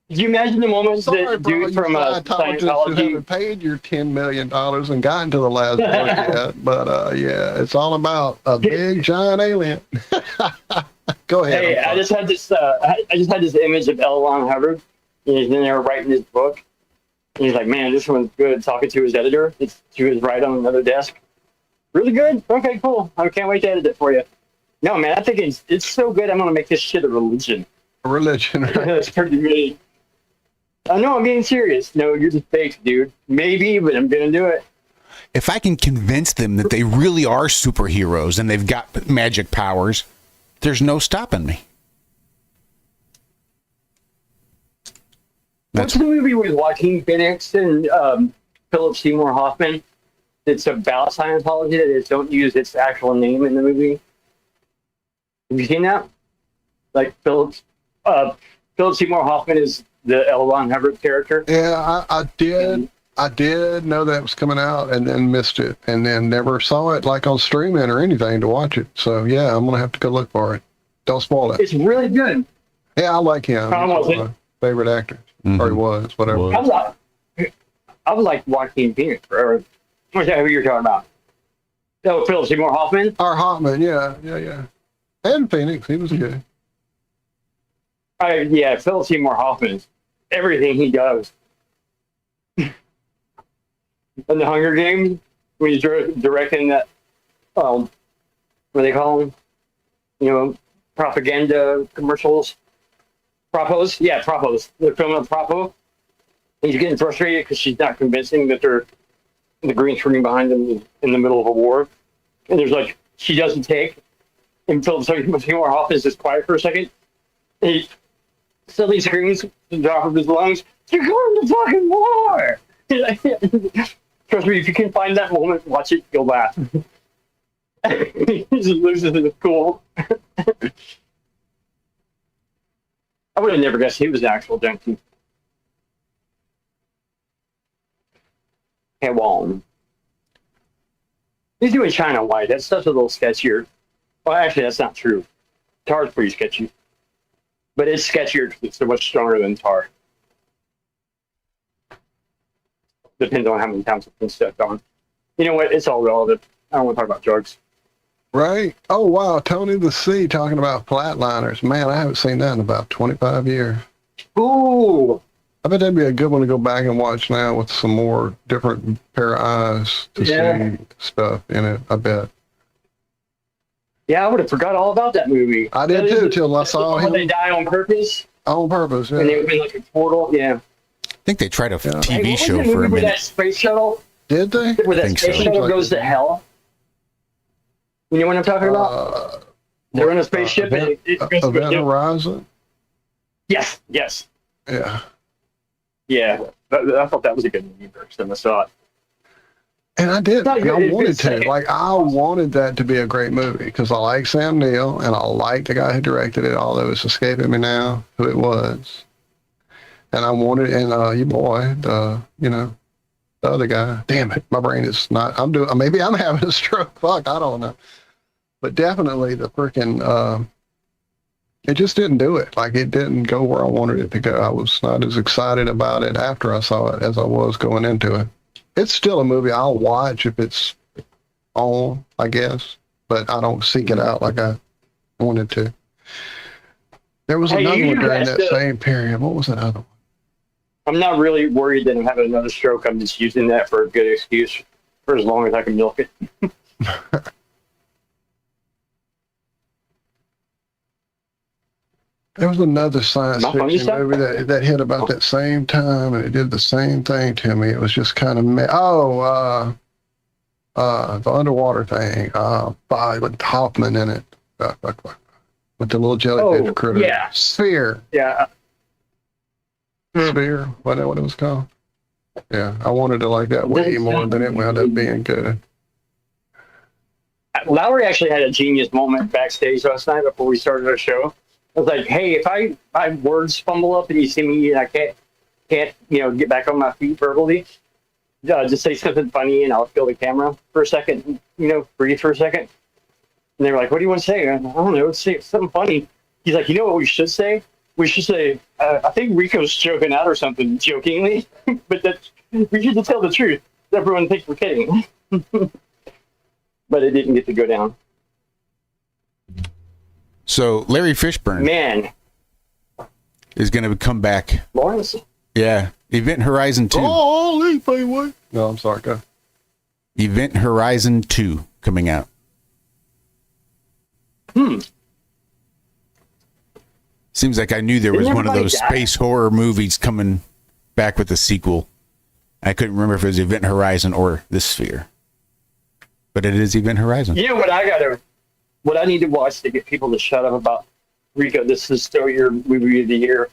S14: Did you imagine the moment that dude from Scientology
S13: who haven't paid your $10 million and gotten to the last book yet? But yeah, it's all about a big giant alien. Go ahead.
S14: Hey, I just had this image of L. Ron Hubbard. He's in there writing his book. And he's like, "Man, this one's good." Talking to his editor. It's to his right on another desk. Really good? Okay, cool. I can't wait to edit it for you. No, man, I think it's so good. I'm going to make this shit a religion.
S13: A religion, right?
S14: That's pretty good. I know, I'm being serious. No, you're just fake, dude. Maybe, but I'm going to do it.
S12: If I can convince them that they really are superheroes and they've got magic powers, there's no stopping me.
S14: What's the movie with Joaquin Phoenix and Philip Seymour Hoffman? It's about Scientology that they don't use its actual name in the movie. Have you seen that? Like Philip Seymour Hoffman is the L. Ron Hubbard character.
S13: Yeah, I did. I did know that was coming out and then missed it and then never saw it like on streaming or anything to watch it. So yeah, I'm gonna have to go look for it. Don't spoil it.
S14: It's really good.
S13: Yeah, I like him. He's one of my favorite actors. Mm-hmm. Or he was, whatever.
S14: I was like Joaquin Phoenix forever. What's that who you're talking about? Oh, Philip Seymour Hoffman?
S13: Or Hoffman, yeah. And Phoenix, he was good.
S14: Yeah, Philip Seymour Hoffman. Everything he does. In the Hunger Games, when he's directing that, what do they call them? You know, propaganda commercials. Propos? Yeah, Propos. They're filming a Propo. He's getting frustrated because she's not convincing that they're the green screen behind them in the middle of a war. And there's like, she doesn't take. And Philip Seymour Hoffman is just quiet for a second. And he suddenly screams to the top of his lungs, "You're going to fucking war!" Trust me, if you can find that moment, watch it, you'll laugh. He just loses his cool. I would have never guessed he was an actual junkie. Hey, Wong. He's doing China White. That stuff's a little sketchier. Well, actually, that's not true. Tar's pretty sketchy. But it's sketchier because it's so much stronger than Tar. Depends on how many times it's been stepped on. You know what? It's all relevant. I don't want to talk about drugs.
S13: Right? Oh, wow. Tony the Sea talking about flatliners. Man, I haven't seen that in about 25 years.
S14: Ooh.
S13: I bet that'd be a good one to go back and watch now with some more different pair of eyes to see stuff in it, I bet.
S14: Yeah, I would have forgot all about that movie.
S13: I did too, till I saw him.
S14: When they die on purpose.
S13: On purpose, yeah.
S14: And they open like a portal, yeah.
S12: I think they tried a TV
S14: Hey,
S12: show
S14: wasn't the
S12: for a
S14: movie where
S12: minute.
S14: that space shuttle?
S13: Did they?
S14: Where that
S12: Think
S14: space
S12: so.
S14: shuttle goes to hell? You know what I'm talking about? They're in a spaceship and it goes to
S13: Event Horizon?
S14: Yes, yes.
S13: Yeah.
S14: Yeah. I thought that was a good movie first time I saw it.
S13: And I did.
S14: Not
S13: I
S14: good,
S13: wanted
S14: it's
S13: to.
S14: good.
S13: Like, I wanted that to be a great movie because I like Sam Neill and I like the guy who directed it, although it's escaping me now who it was. And I wanted, and your boy, the other guy. Damn it, my brain is not. Maybe I'm having a stroke. Fuck, I don't know. But definitely the freaking. It just didn't do it. Like, it didn't go where I wanted it to go. I was not as excited about it after I saw it as I was going into it. It's still a movie I'll watch if it's on, I guess, but I don't seek it out like I wanted to. There was another one during that same period. What was that other one?
S14: I'm not really worried that I'm having another stroke. I'm just using that for a good excuse for as long as I can milk it.
S13: There was another science fiction movie that hit about that same time, and it did the same thing to me. It was just kind of the underwater thing. With Hoffman in it, with the little jellyfish critter.
S14: Yeah.
S13: Sphere.
S14: Yeah.
S13: Sphere. Wasn't that what it was called? Yeah, I wanted to like that way more than it wound up being good.
S14: Lowry actually had a genius moment backstage last night before we started our show. I was like, hey, if my words fumble up and you see me and I can't get back on my feet verbally, just say something funny and I'll fill the camera for a second, breathe for a second. And they were like, what do you want to say? I don't know, let's say something funny. He's like, you know what we should say? We should say, I think Rico's joking out or something, jokingly, but that we should just tell the truth. Everyone thinks we're kidding. But it didn't get to go down.
S12: So Larry Fishburne is going to come back.
S14: Lawrence?
S12: Yeah. Event Horizon 2.
S13: No, I'm sorry, go.
S12: Event Horizon 2 coming out. Seems like I knew there was one of those space horror movies coming back with a sequel. I couldn't remember if it was Event Horizon or The Sphere. But it is Event Horizon.
S14: You know what I need to watch to get people to shut up about Rico? This is still your movie of the year.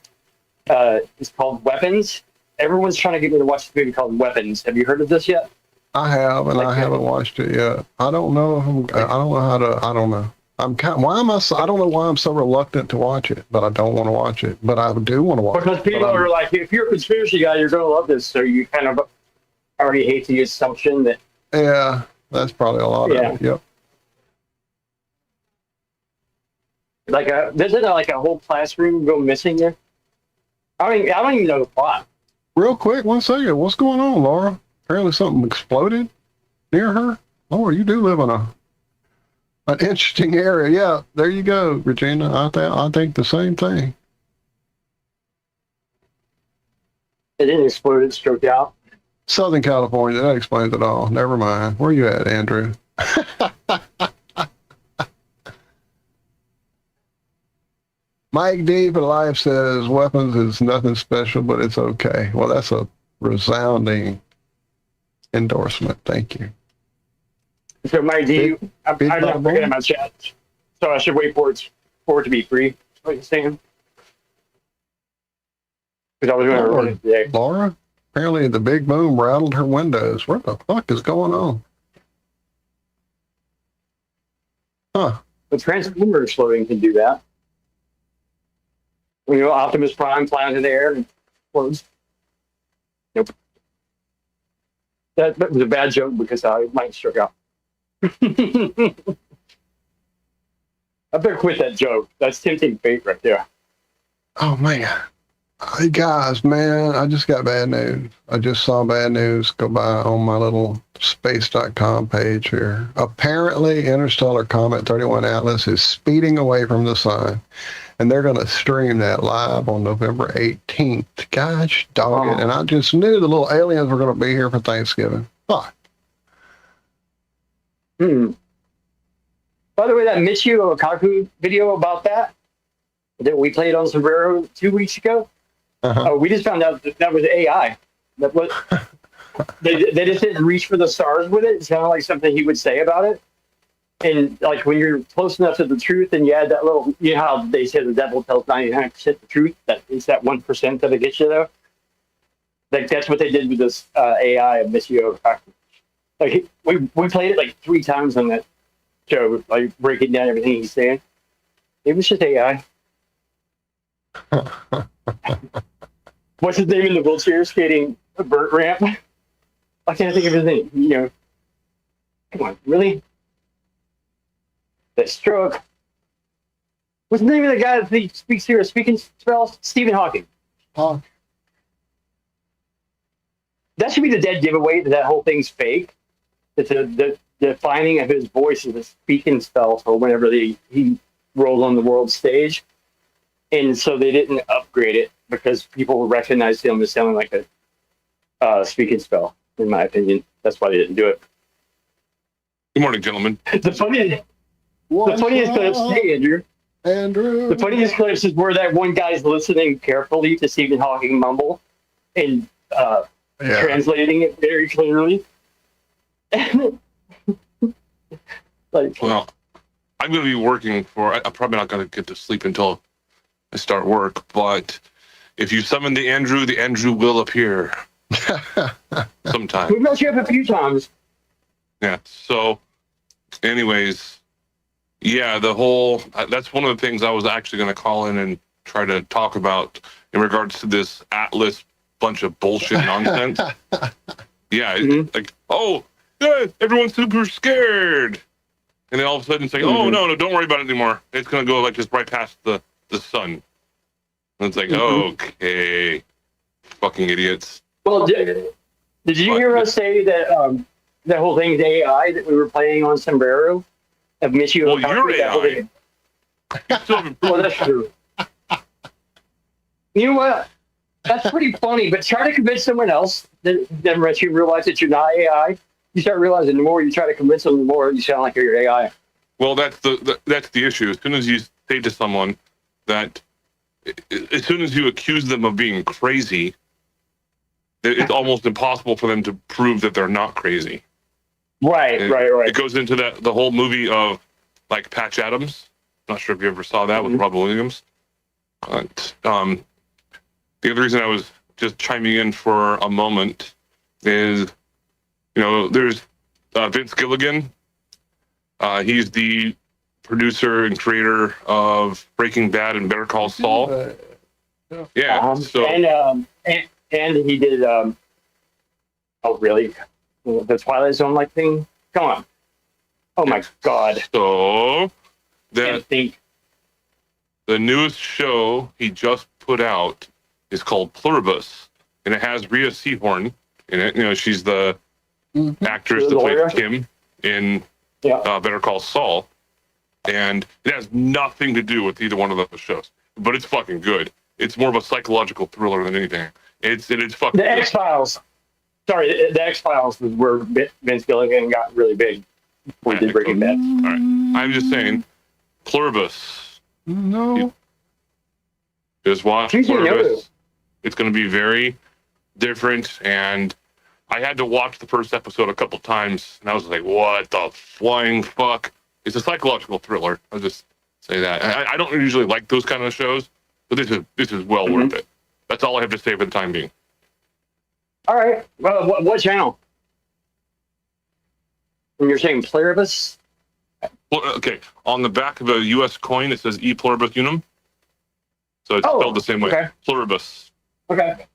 S14: It's called Weapons. Everyone's trying to get me to watch the movie called Weapons. Have you heard of this yet?
S13: I have, and I haven't watched it yet. I don't know if I don't know. I don't know why I'm so reluctant to watch it, but I don't want to watch it. But I do want to watch it.
S14: Because people are like, if you're a conspiracy guy, you're going to love this. So you kind of already hate the assumption that.
S13: Yeah, that's probably a lot of it. Yep.
S14: Isn't like a whole classroom go missing there? I don't even know the plot.
S13: Real quick, 1 second. What's going on, Laura? Apparently something exploded near her. Laura, you do live in an interesting area. Yeah, there you go, Regina. I think the same thing.
S14: It didn't explode, it stroked out.
S13: Southern California, that explains it all. Never mind. Where you at, Andrew? Mike D for Life says Weapons is nothing special, but it's okay. Well, that's a resounding endorsement. Thank you.
S14: So Mike D, I'm not looking at my chat. So I should wait for it to be free. Is what you're saying? Because I was going to run it today.
S13: Laura, apparently the big boom rattled her windows. What the fuck is going on? Huh.
S14: The Transformer exploding can do that. You know, Optimus Prime flying in the air and explodes. Nope. That was a bad joke because I might struck out. I better quit that joke. That's tempting fate right there.
S13: Oh, man. Hey, guys, man, I just got bad news. I just saw bad news go by on my little space.com page here. Apparently, Interstellar Comet 31 Atlas is speeding away from the sun, and they're going to stream that live on November 18th. Gosh, dog it. And I just knew the little aliens were going to be here for Thanksgiving. Fuck.
S14: By the way, that Michio Kaku video about that we played on Sombrero 2 weeks ago, we just found out that was AI. That was they just didn't reach for the stars with it. It sounded like something he would say about it. And like when you're close enough to the truth and you add that little, you know how they say the devil tells 99% the truth, that it's that 1% that it gets you though. Like that's what they did with this AI of Michio Kaku. Like we played it like 3 times on that show, like breaking down everything he's saying. It was just AI. What's his name in the wheelchair skating Burt ramp? I can't think of his name. You know, come on, really? That stroke. What's the name of the guy that speaks here? Speaking spells? Stephen Hawking.
S13: That
S14: should be the dead giveaway that whole thing's fake. That the finding of his voice is a speaking spell for whenever he rolls on the world stage. And so they didn't upgrade it because people recognized him as sounding like a speaking spell, in my opinion. That's why they didn't do it.
S16: Good morning, gentlemen.
S14: The funniest clips, hey, Andrew. The funniest clips is where that one guy's listening carefully to Stephen Hawking mumble and translating it very clearly.
S16: Well, I'm going to be working I'm probably not going to get to sleep until I start work, but if you summon the Andrew will appear sometime.
S14: We've met you up a few times.
S16: Yeah, so anyways, yeah, that's one of the things I was actually going to call in and try to talk about in regards to this Atlas bunch of bullshit nonsense. Yeah, like, oh, yeah, everyone's super scared. And then all of a sudden it's like, oh, no, don't worry about it anymore. It's going to go like just right past the sun. And it's like, okay, fucking idiots.
S14: Well, did you hear us say that that whole thing's AI that we were playing on Sombrero? Of Michio
S16: Well, you're AI.
S14: Well, that's true. You know what? That's pretty funny, but try to convince someone else that once you realize that you're not AI, you start realizing the more you try to convince them, the more you sound like you're AI.
S16: Well, that's the issue. As soon as you say to someone that, as soon as you accuse them of being crazy, it's almost impossible for them to prove that they're not crazy.
S14: Right.
S16: It goes into the whole movie of like Patch Adams. Not sure if you ever saw that with Robin Williams. But the other reason I was just chiming in for a moment is, there's Vince Gilligan. He's the producer and creator of Breaking Bad and Better Call Saul. Yeah.
S14: And he did. Oh, really? The Twilight Zone like thing? Come on. Oh my God.
S16: So the newest show he just put out is called Pluribus, and it has Rhea Seehorn in it. She's the actress that played Kim in Better Call Saul, and it has nothing to do with either one of those shows. But it's fucking good. It's more of a psychological thriller than anything. It's fucking
S14: The X-Files. Sorry, the X-Files was where Vince Gilligan got really big when he did Breaking Bad.
S16: All right. I'm just saying, Pluribus.
S13: No.
S16: Just watch Pluribus. It's going to be very different, and I had to watch the first episode a couple times, and I was like, what the flying fuck? It's a psychological thriller. say that. I don't usually like those kind of shows, but this is well worth it. That's all I have to say for the time being.
S14: All right. Well, what channel? And you're saying Pluribus?
S16: Well, okay. On the back of a U.S. coin, it says E pluribus unum. So it's spelled the same way.
S14: Okay.
S16: Pluribus.
S14: Okay.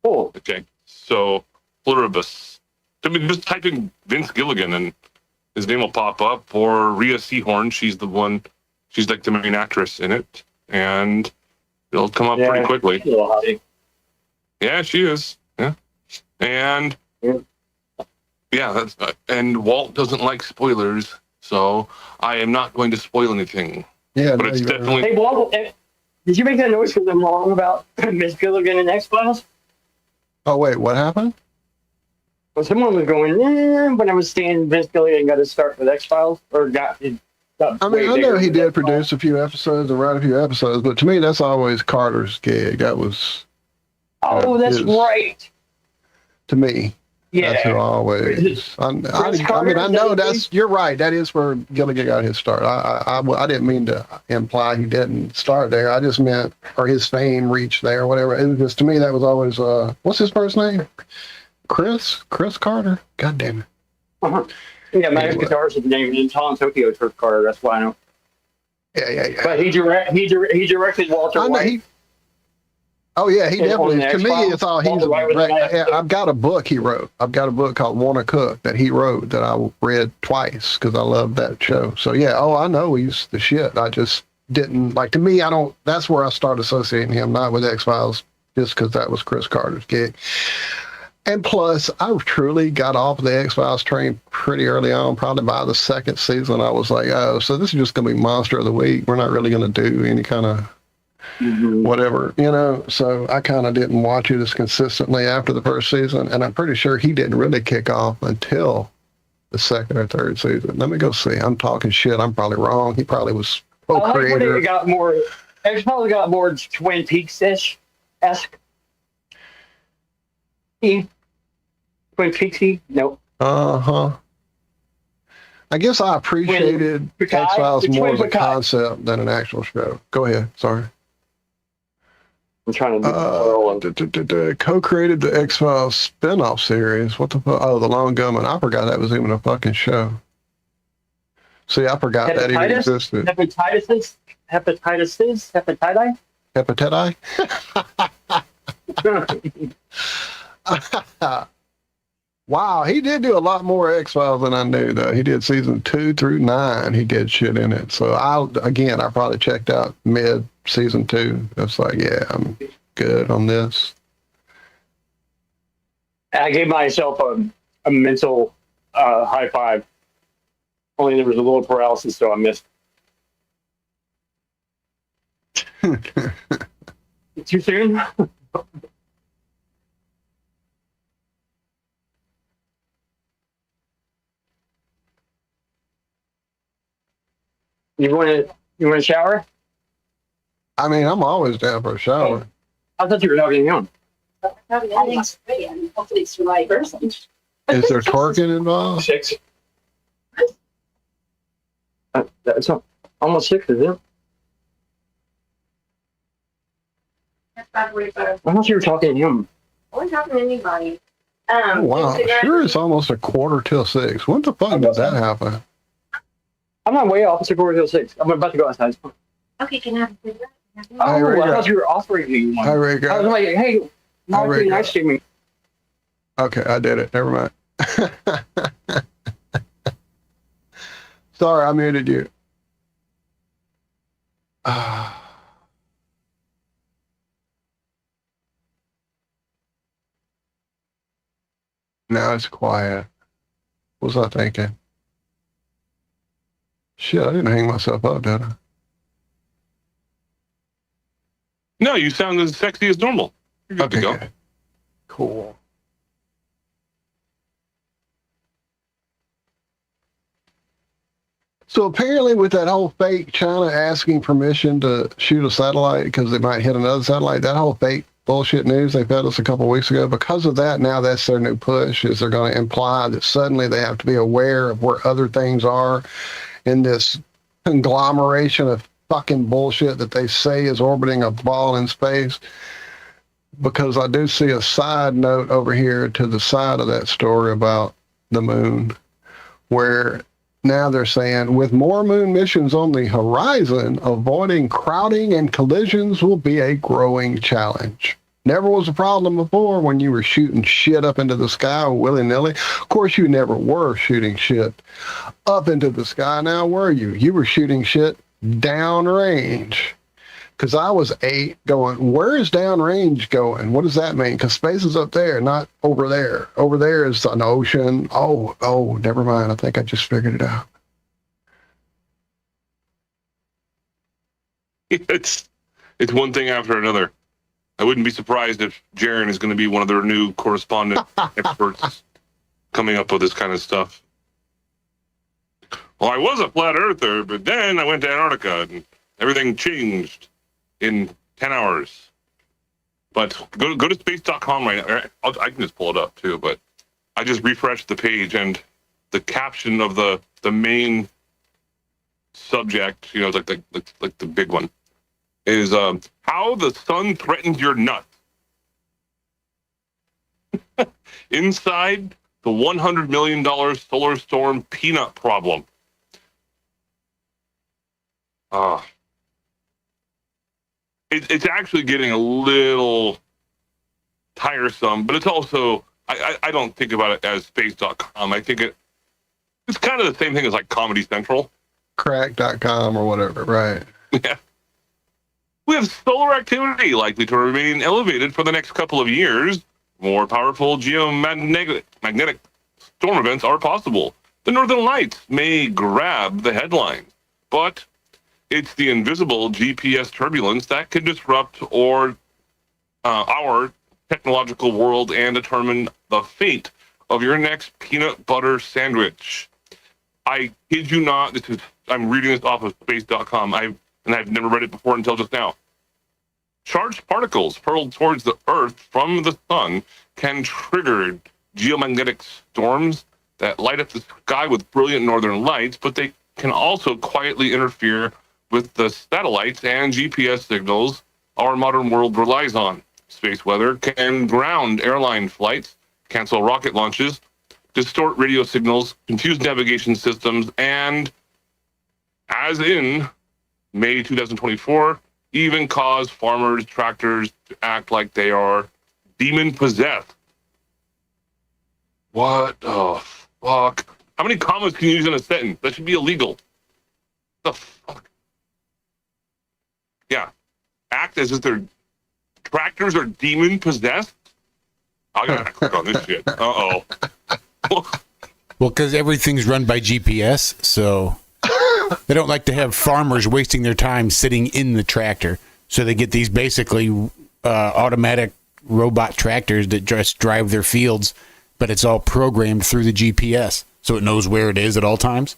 S14: Cool.
S16: Okay. So pluribus. I mean, just type in Vince Gilligan and his name will pop up. Or Rhea Seahorn. She's the one. She's like the main actress in it, and it'll come up pretty quickly. Yeah, she is. Yeah. And yeah, that's and Walt doesn't like spoilers, so I am not going to spoil anything.
S13: Yeah,
S16: but it's definitely.
S14: Hey, Walt, did you make that noise because I'm wrong about Miss Gilligan and X-Files?
S13: Oh wait, what happened?
S14: Well, someone was going when I was saying Vince Gilligan got to start with X-Files or got.
S13: I mean, I know he did produce a few episodes and write a few episodes, but to me, that's always Carter's gig. That was.
S14: Oh, that's right.
S13: To me.
S14: Yeah.
S13: That's who always. I mean, I know that's. You're right. That is where Gilligan got his start. I didn't mean to imply he didn't start there. I just meant, or his fame reached there, or whatever. It was just, to me, that was always. What's his first name? Chris Carter. God damn it.
S14: Uh-huh. Yeah, my guitarist is named in Tom Tokyo's first Carter. That's why I know.
S13: Yeah.
S14: But he directed Walter White.
S13: Oh yeah, he definitely. To me,
S14: X-Files,
S13: it's all he's. I've got a book he wrote. I've got a book called Wanna Cook that he wrote that I read twice because I love that show. So yeah, I know he's the shit. I just didn't like. To me, I don't. That's where I started associating him, not with X-Files, just because that was Chris Carter's gig. And plus, I truly got off the X-Files train pretty early on. Probably by the second season, I was like, oh, so this is just going to be Monster of the Week. We're not really going to do any kind of whatever, So I kind of didn't watch it as consistently after the first season. And I'm pretty sure he didn't really kick off until the second or third season. Let me go see. I'm talking shit. I'm probably wrong. He probably was co-creator.
S14: X-Files got more Twin Peaks-esque. Twin Peaksy? Nope.
S13: I guess I appreciated X-Files more as a concept than an actual show. Go ahead. Sorry.
S14: I'm trying to
S13: co-created the X-Files spin-off series. What the fuck? Oh, The Lone Gunman. I forgot that was even a fucking show. See, I forgot that even existed.
S14: Hepatitis?
S13: Hepatitis? Wow, he did do a lot more X-Files than I knew, though. He did season 2 through 9. He did shit in it. So I probably checked out mid season 2. It's like, yeah, I'm good on this.
S14: I gave myself a mental high five. Only there was a little paralysis, so I missed. Too soon? You want to shower?
S13: I mean, I'm always down for a shower.
S14: I thought you were talking young.
S15: Hopefully it's the right person.
S13: Is there twerking involved?
S14: 6. That's almost 6, is it?
S15: That's 5:45.
S14: I thought you were talking to him.
S15: I wasn't talking to anybody.
S13: Oh, wow. Sure, it's almost a 5:45. When the fuck did that happen?
S14: I'm not way off. It's a 4:06. I'm about to go outside.
S15: Okay, can I have a cigarette?
S14: I thought you were offering me one. I was like, hey, not pretty nice to me.
S13: Okay, I did it. Never mind. Sorry, I muted you. Now it's quiet. What was I thinking? Shit, I didn't hang myself up, did I?
S16: No, you sound as sexy as normal. You're good to go.
S13: Good. Cool. So apparently with that whole fake China asking permission to shoot a satellite because they might hit another satellite, that whole fake bullshit news they fed us a couple of weeks ago, because of that, now that's their new push, is they're going to imply that suddenly they have to be aware of where other things are in this conglomeration of fucking bullshit that they say is orbiting a ball in space. Because I do see a side note over here to the side of that story about the moon, where now they're saying with more moon missions on the horizon, avoiding crowding and collisions will be a growing challenge. Never was a problem before when you were shooting shit up into the sky willy-nilly. Of course, you never were shooting shit up into the sky. Now, were you? You were shooting shit downrange. Because I was 8 going, where is downrange going? What does that mean? Because space is up there, not over there. Over there is an ocean. Oh, never mind. I think I just figured it out.
S16: It's one thing after another. I wouldn't be surprised if Jaren is going to be one of their new correspondent experts coming up with this kind of stuff. Well, I was a flat earther, but then I went to Antarctica and everything changed in 10 hours. But go to space.com right now. I can just pull it up too, but I just refreshed the page and the caption of the main subject, you know, like the big one, is how the sun threatens your nuts. Inside the $100 million solar storm peanut problem. It's actually getting a little tiresome, but it's also, I don't think about it as space.com. I think it's kind of the same thing as like Comedy Central.
S13: Crack.com or whatever, right?
S16: Yeah. We have solar activity likely to remain elevated for the next couple of years. More powerful magnetic storm events are possible. The Northern Lights may grab the headlines, but it's the invisible GPS turbulence that could disrupt our technological world and determine the fate of your next peanut butter sandwich. I kid you not, I'm reading this off of space.com. I've never read it before until just now. Charged particles hurled towards the Earth from the sun can trigger geomagnetic storms that light up the sky with brilliant northern lights, but they can also quietly interfere with the satellites and GPS signals our modern world relies on. Space weather can ground airline flights, cancel rocket launches, distort radio signals, confuse navigation systems, and, as in May 2024, even cause farmers' tractors to act like they are demon-possessed. What the fuck? How many commas can you use in a sentence? That should be illegal. What the fuck? Yeah. Act as if their tractors are demon-possessed? I gotta click on this shit. Uh-oh.
S12: Well, because everything's run by GPS, so they don't like to have farmers wasting their time sitting in the tractor. So they get these basically automatic robot tractors that just drive their fields, but it's all programmed through the GPS, so it knows where it is at all times.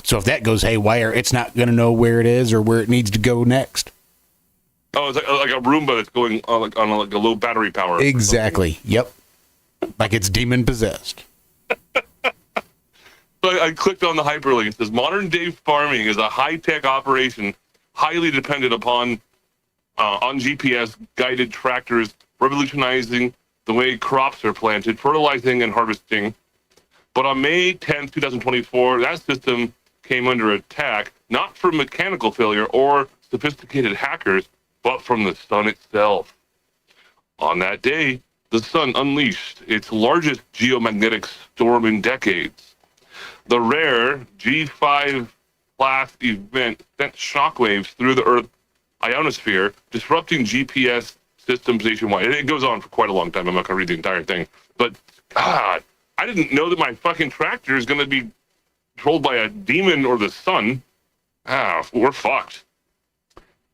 S12: So if that goes haywire, it's not going to know where it is or where it needs to go next.
S16: Oh, it's like a Roomba that's going on a low battery power.
S12: Exactly. Yep. Like it's demon possessed.
S16: So I clicked on the hyperlink. It says modern day farming is a high-tech operation highly dependent upon on GPS guided tractors, revolutionizing the way crops are planted, fertilizing and harvesting. But on May 10th, 2024, that system came under attack, not from mechanical failure or sophisticated hackers, but from the sun itself. On that day, the sun unleashed its largest geomagnetic storm in decades. The rare G5 class event sent shockwaves through the Earth ionosphere, disrupting GPS systems nationwide. And it goes on for quite a long time. I'm not going to read the entire thing. But, God, I didn't know that my fucking tractor is going to be controlled by a demon or the sun. We're fucked.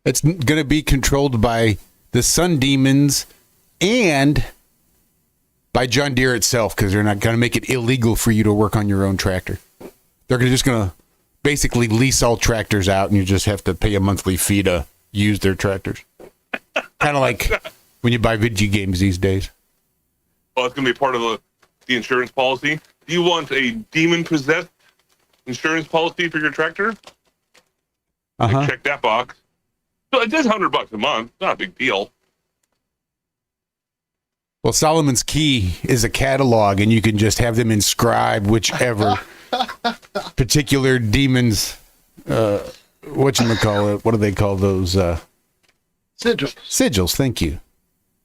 S12: It's going to be controlled by the sun demons and by John Deere itself, because they're not going to make it illegal for you to work on your own tractor. They're just going to basically lease all tractors out, and you just have to pay a monthly fee to use their tractors. Kind of like when you buy video games these days.
S16: Well, it's going to be part of the insurance policy. Do you want a demon-possessed insurance policy for your tractor? I checked that box. So it is $100 a month. Not a big deal.
S12: Well, Solomon's Key is a catalog, and you can just have them inscribe whichever particular demons. Whatchamacallit? What do they call those?
S13: Sigils.
S12: Sigils. Thank you.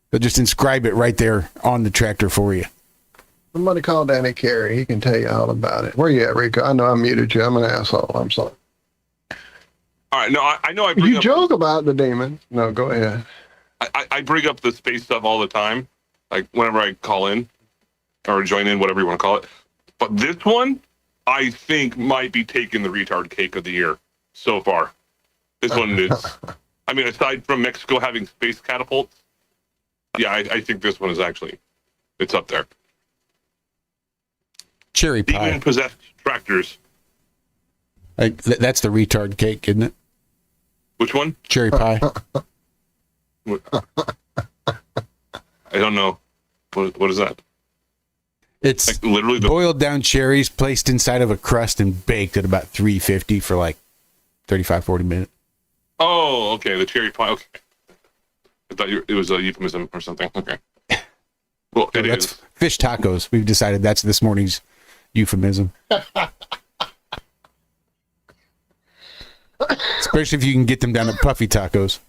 S12: They'll just inscribe it right there on the tractor for you.
S13: Somebody call Danny Carey. He can tell you all about it. Where you at, Rico? I know I muted you. I'm an asshole. I'm sorry.
S16: All right. No, I know I bring
S13: You
S16: up,
S13: joke about the demon. No, go ahead.
S16: I bring up the space stuff all the time. Like whenever I call in or join in, whatever you want to call it. But this one, I think might be taking the retard cake of the year so far. This one is, I mean, aside from Mexico having space catapults, yeah, I think this one is actually, it's up there.
S12: Cherry pie.
S16: Demon-possessed tractors.
S12: That's the retard cake, isn't it?
S16: Which one?
S12: Cherry pie.
S16: I don't know. What is that?
S12: It's
S16: like literally
S12: boiled down cherries placed inside of a crust and baked at about 350 for like 35, 40 minutes.
S16: Oh, okay. The cherry pie. Okay. I thought it was a euphemism or something. Okay. Well, it
S12: that's
S16: is.
S12: Fish tacos. We've decided that's this morning's euphemism. Especially if you can get them down at Puffy Tacos.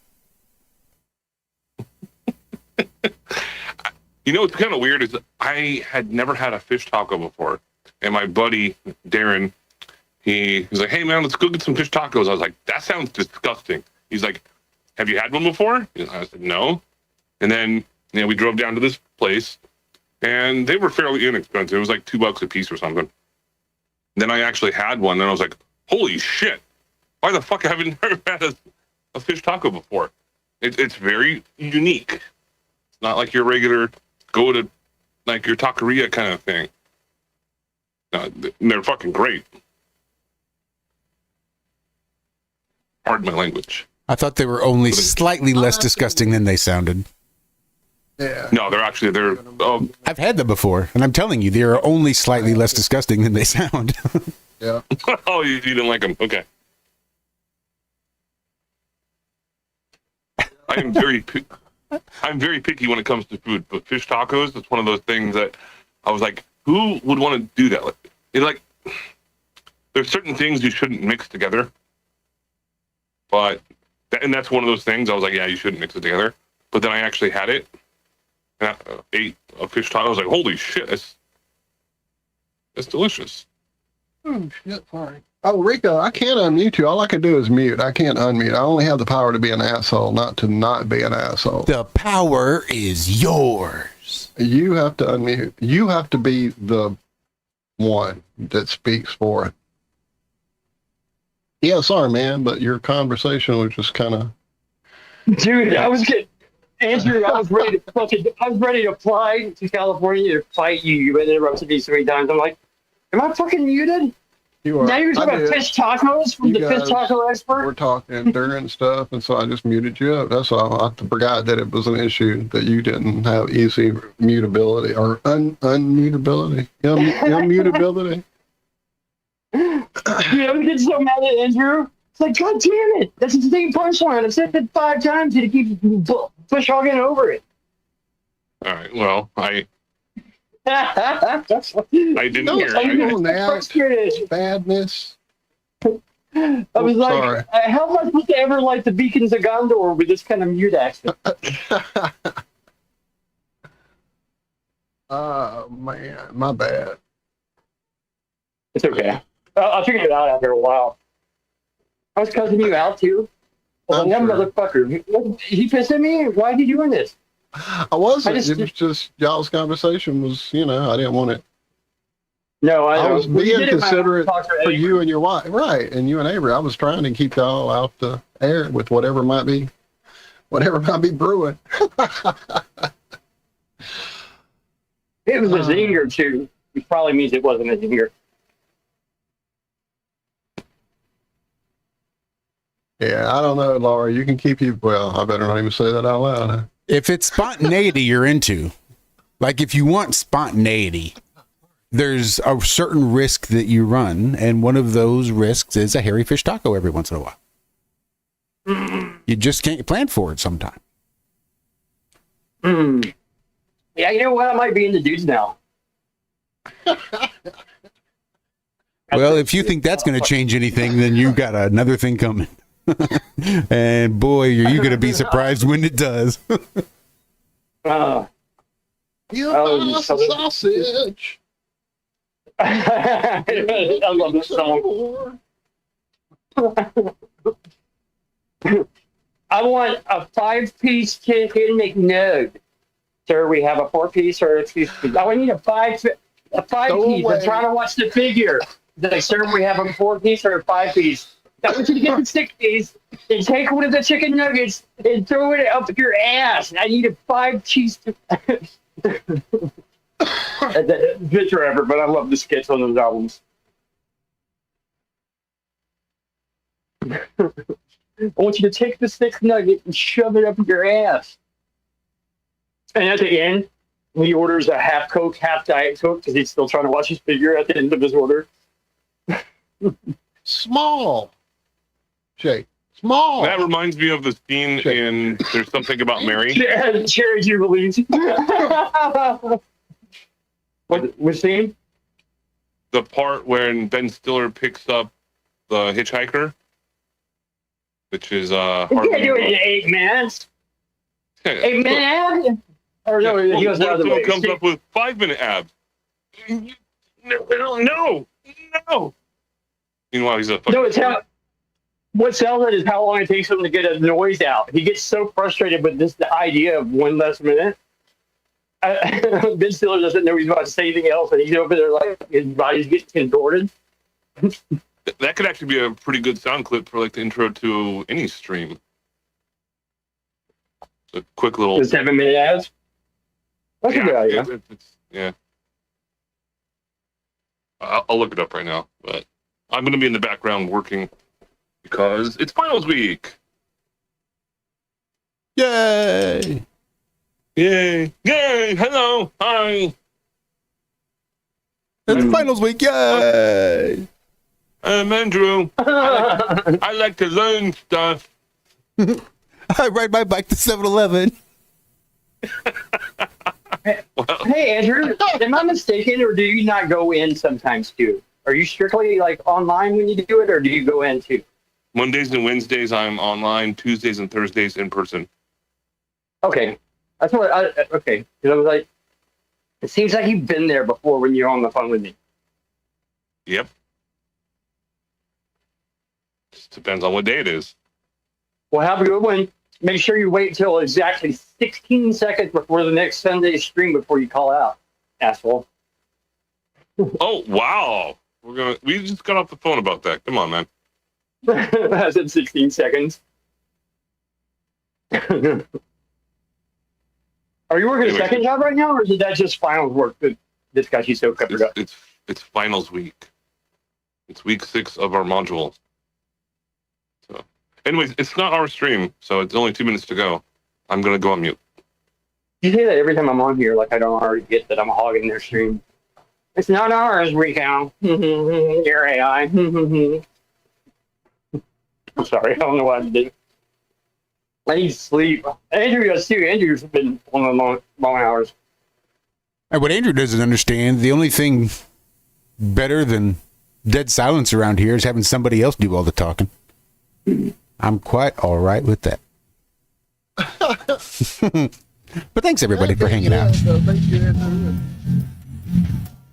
S16: You know what's kind of weird is I had never had a fish taco before. And my buddy, Darren, he's like, hey, man, let's go get some fish tacos. I was like, that sounds disgusting. He's like, have you had one before? And I said, no. And then we drove down to this place, and they were fairly inexpensive. It was like $2 a piece or something. Then I actually had one, and I was like, holy shit. Why the fuck haven't I never had a fish taco before? It's very unique. It's not like your regular go to like your taqueria kind of thing. They're fucking great. Pardon my language.
S12: I thought they were only slightly less disgusting than they sounded.
S13: Yeah.
S16: No, they're
S12: I've had them before, and I'm telling you, they are only slightly less disgusting than they sound.
S13: Yeah.
S16: Oh, you didn't like them? Okay. I'm very picky when it comes to food, but fish tacos, it's one of those things that I was like, who would want to do that? There's certain things you shouldn't mix together, but that's one of those things I was like, yeah, you shouldn't mix it together. But then I actually had it, and I ate a fish taco. I was like, holy shit, it's delicious.
S13: Oh, shit, sorry. Oh, Rico, I can't unmute you. All I can do is mute. I can't unmute. I only have the power to be an asshole, not to not be an asshole.
S12: The power is yours.
S13: You have to unmute. You have to be the one that speaks for it. Yeah, sorry, man, but your conversation was just kind of...
S14: Dude, I was ready to fly to California to fight you. You interrupted me so many times. I'm like, am I fucking muted?
S13: You are.
S14: Now you're talking about fish tacos from the fish taco expert?
S13: We're talking during stuff, and so I just muted you up. That's all. I forgot that it was an issue that you didn't have easy mutability or unmutability. Immutability.
S14: Dude, I was getting so mad at Andrew. It's like, God damn it. That's the same punchline. I've said it 5 times and he keeps push hogging over it.
S16: All right, well, I didn't hear
S13: it. Badness.
S14: I was like,
S13: sorry.
S14: How am I supposed to ever like the Beacons of Gondor with this kind of mute accent?
S13: Oh, man. My bad.
S14: It's okay. I figured it out after a while. I was cussing you out, too. Well, that motherfucker. He pissed at me? Why are you doing this?
S13: I wasn't. It was just y'all's conversation was, I didn't want it.
S14: No,
S13: I was being considerate for you and your wife. Right. And you and Avery. I was trying to keep y'all out the air with whatever might be brewing.
S14: It was a zinger, too. Which probably means it wasn't a zinger.
S13: Yeah, I don't know, Laura. You can well, I better not even say that out loud. Huh?
S12: If it's spontaneity you're into, like if you want spontaneity, there's a certain risk that you run, and one of those risks is a hairy fish taco every once in a while. You just can't plan for it sometime.
S14: Yeah, you know what? I might be into dudes now.
S12: Well, if you think that's going to change anything, then you got another thing coming. And boy, are you going to be surprised when it does.
S13: You a sausage.
S14: I love this song. I want a 5-piece chicken McNugget. Sir, we have a 4-piece or a 2-piece. I need a 5-piece. I'm trying to watch the figure. Like, sir, we have a 4-piece or a 5-piece. I want you to get the 6-piece and take one of the chicken nuggets and throw it up your ass. I need a 5-piece. Picture ever, but I love the skits on those albums. I want you to take the 6 nugget and shove it up your ass. And at the end, he orders a half Coke, half Diet Coke because he's still trying to watch his figure at the end of his order.
S13: Small. Jake. Small.
S16: That reminds me of the scene in There's Something About Mary.
S14: Cherry Jubilees. What scene?
S16: The part when Ben Stiller picks up the hitchhiker, which is
S14: You can't do it in 8 minutes. 8 minute abs? Or no, he goes the other way.
S16: Comes up with 5-minute abs. No. Meanwhile, he's a fucking...
S14: No, it's how... What sells it is how long it takes him to get a noise out. He gets so frustrated with the idea of 1 less minute. Ben Stiller doesn't know he's about to say anything else, and he's over there like his body's getting contorted.
S16: That could actually be a pretty good sound clip for like the intro to any stream. A quick little...
S14: The 7-minute ads? That's a good idea.
S16: Yeah. I'll look it up right now, but I'm going to be in the background working because it's finals week.
S12: Yay!
S16: Hello! Hi!
S12: It's finals week! Yay!
S16: I'm Andrew. I like to learn stuff.
S12: I ride my bike to 7-Eleven.
S14: Hey, Andrew, am I mistaken, or do you not go in sometimes too? Are you strictly like online when you do it, or do you go in too?
S16: Mondays and Wednesdays I'm online. Tuesdays and Thursdays in person.
S14: Okay, that's what okay. Because I was like, it seems like you've been there before when you're on the phone with me.
S16: Yep. Just depends on what day it is.
S14: Well, have a good one. Make sure you wait until exactly 16 seconds before the next Sunday stream before you call out, asshole.
S16: Oh wow! We just got off the phone about that. Come on, man.
S14: I said 16 seconds. Are you working a second job right now, or is that just finals work that's got you so covered up?
S16: It's finals week. It's week 6 of our module. So, anyways, it's not our stream, so it's only 2 minutes to go. I'm gonna go on mute.
S14: You say that every time I'm on here, like I don't already get that I'm hogging their stream. It's not ours, Rico. You're AI. I'm sorry, I don't know what I did. I need sleep. Andrew does too. Andrew's been one of the long hours.
S12: And what Andrew doesn't understand, the only thing better than dead silence around here is having somebody else do all the talking. I'm quite all right with that. But thanks everybody for hanging out.
S13: Thank you, Andrew.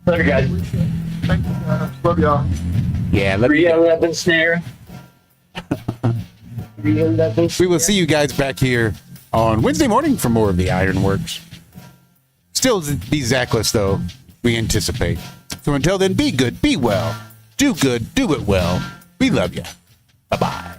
S14: Love you guys.
S13: Thank you, guys. Love y'all.
S12: Yeah,
S14: 311 snare. 311
S12: we will see you guys back here on Wednesday morning for more of the IRONWORX. Still be Zackless, though, we anticipate. So until then, be good, be well, do good, do it well. We love you. Bye-bye.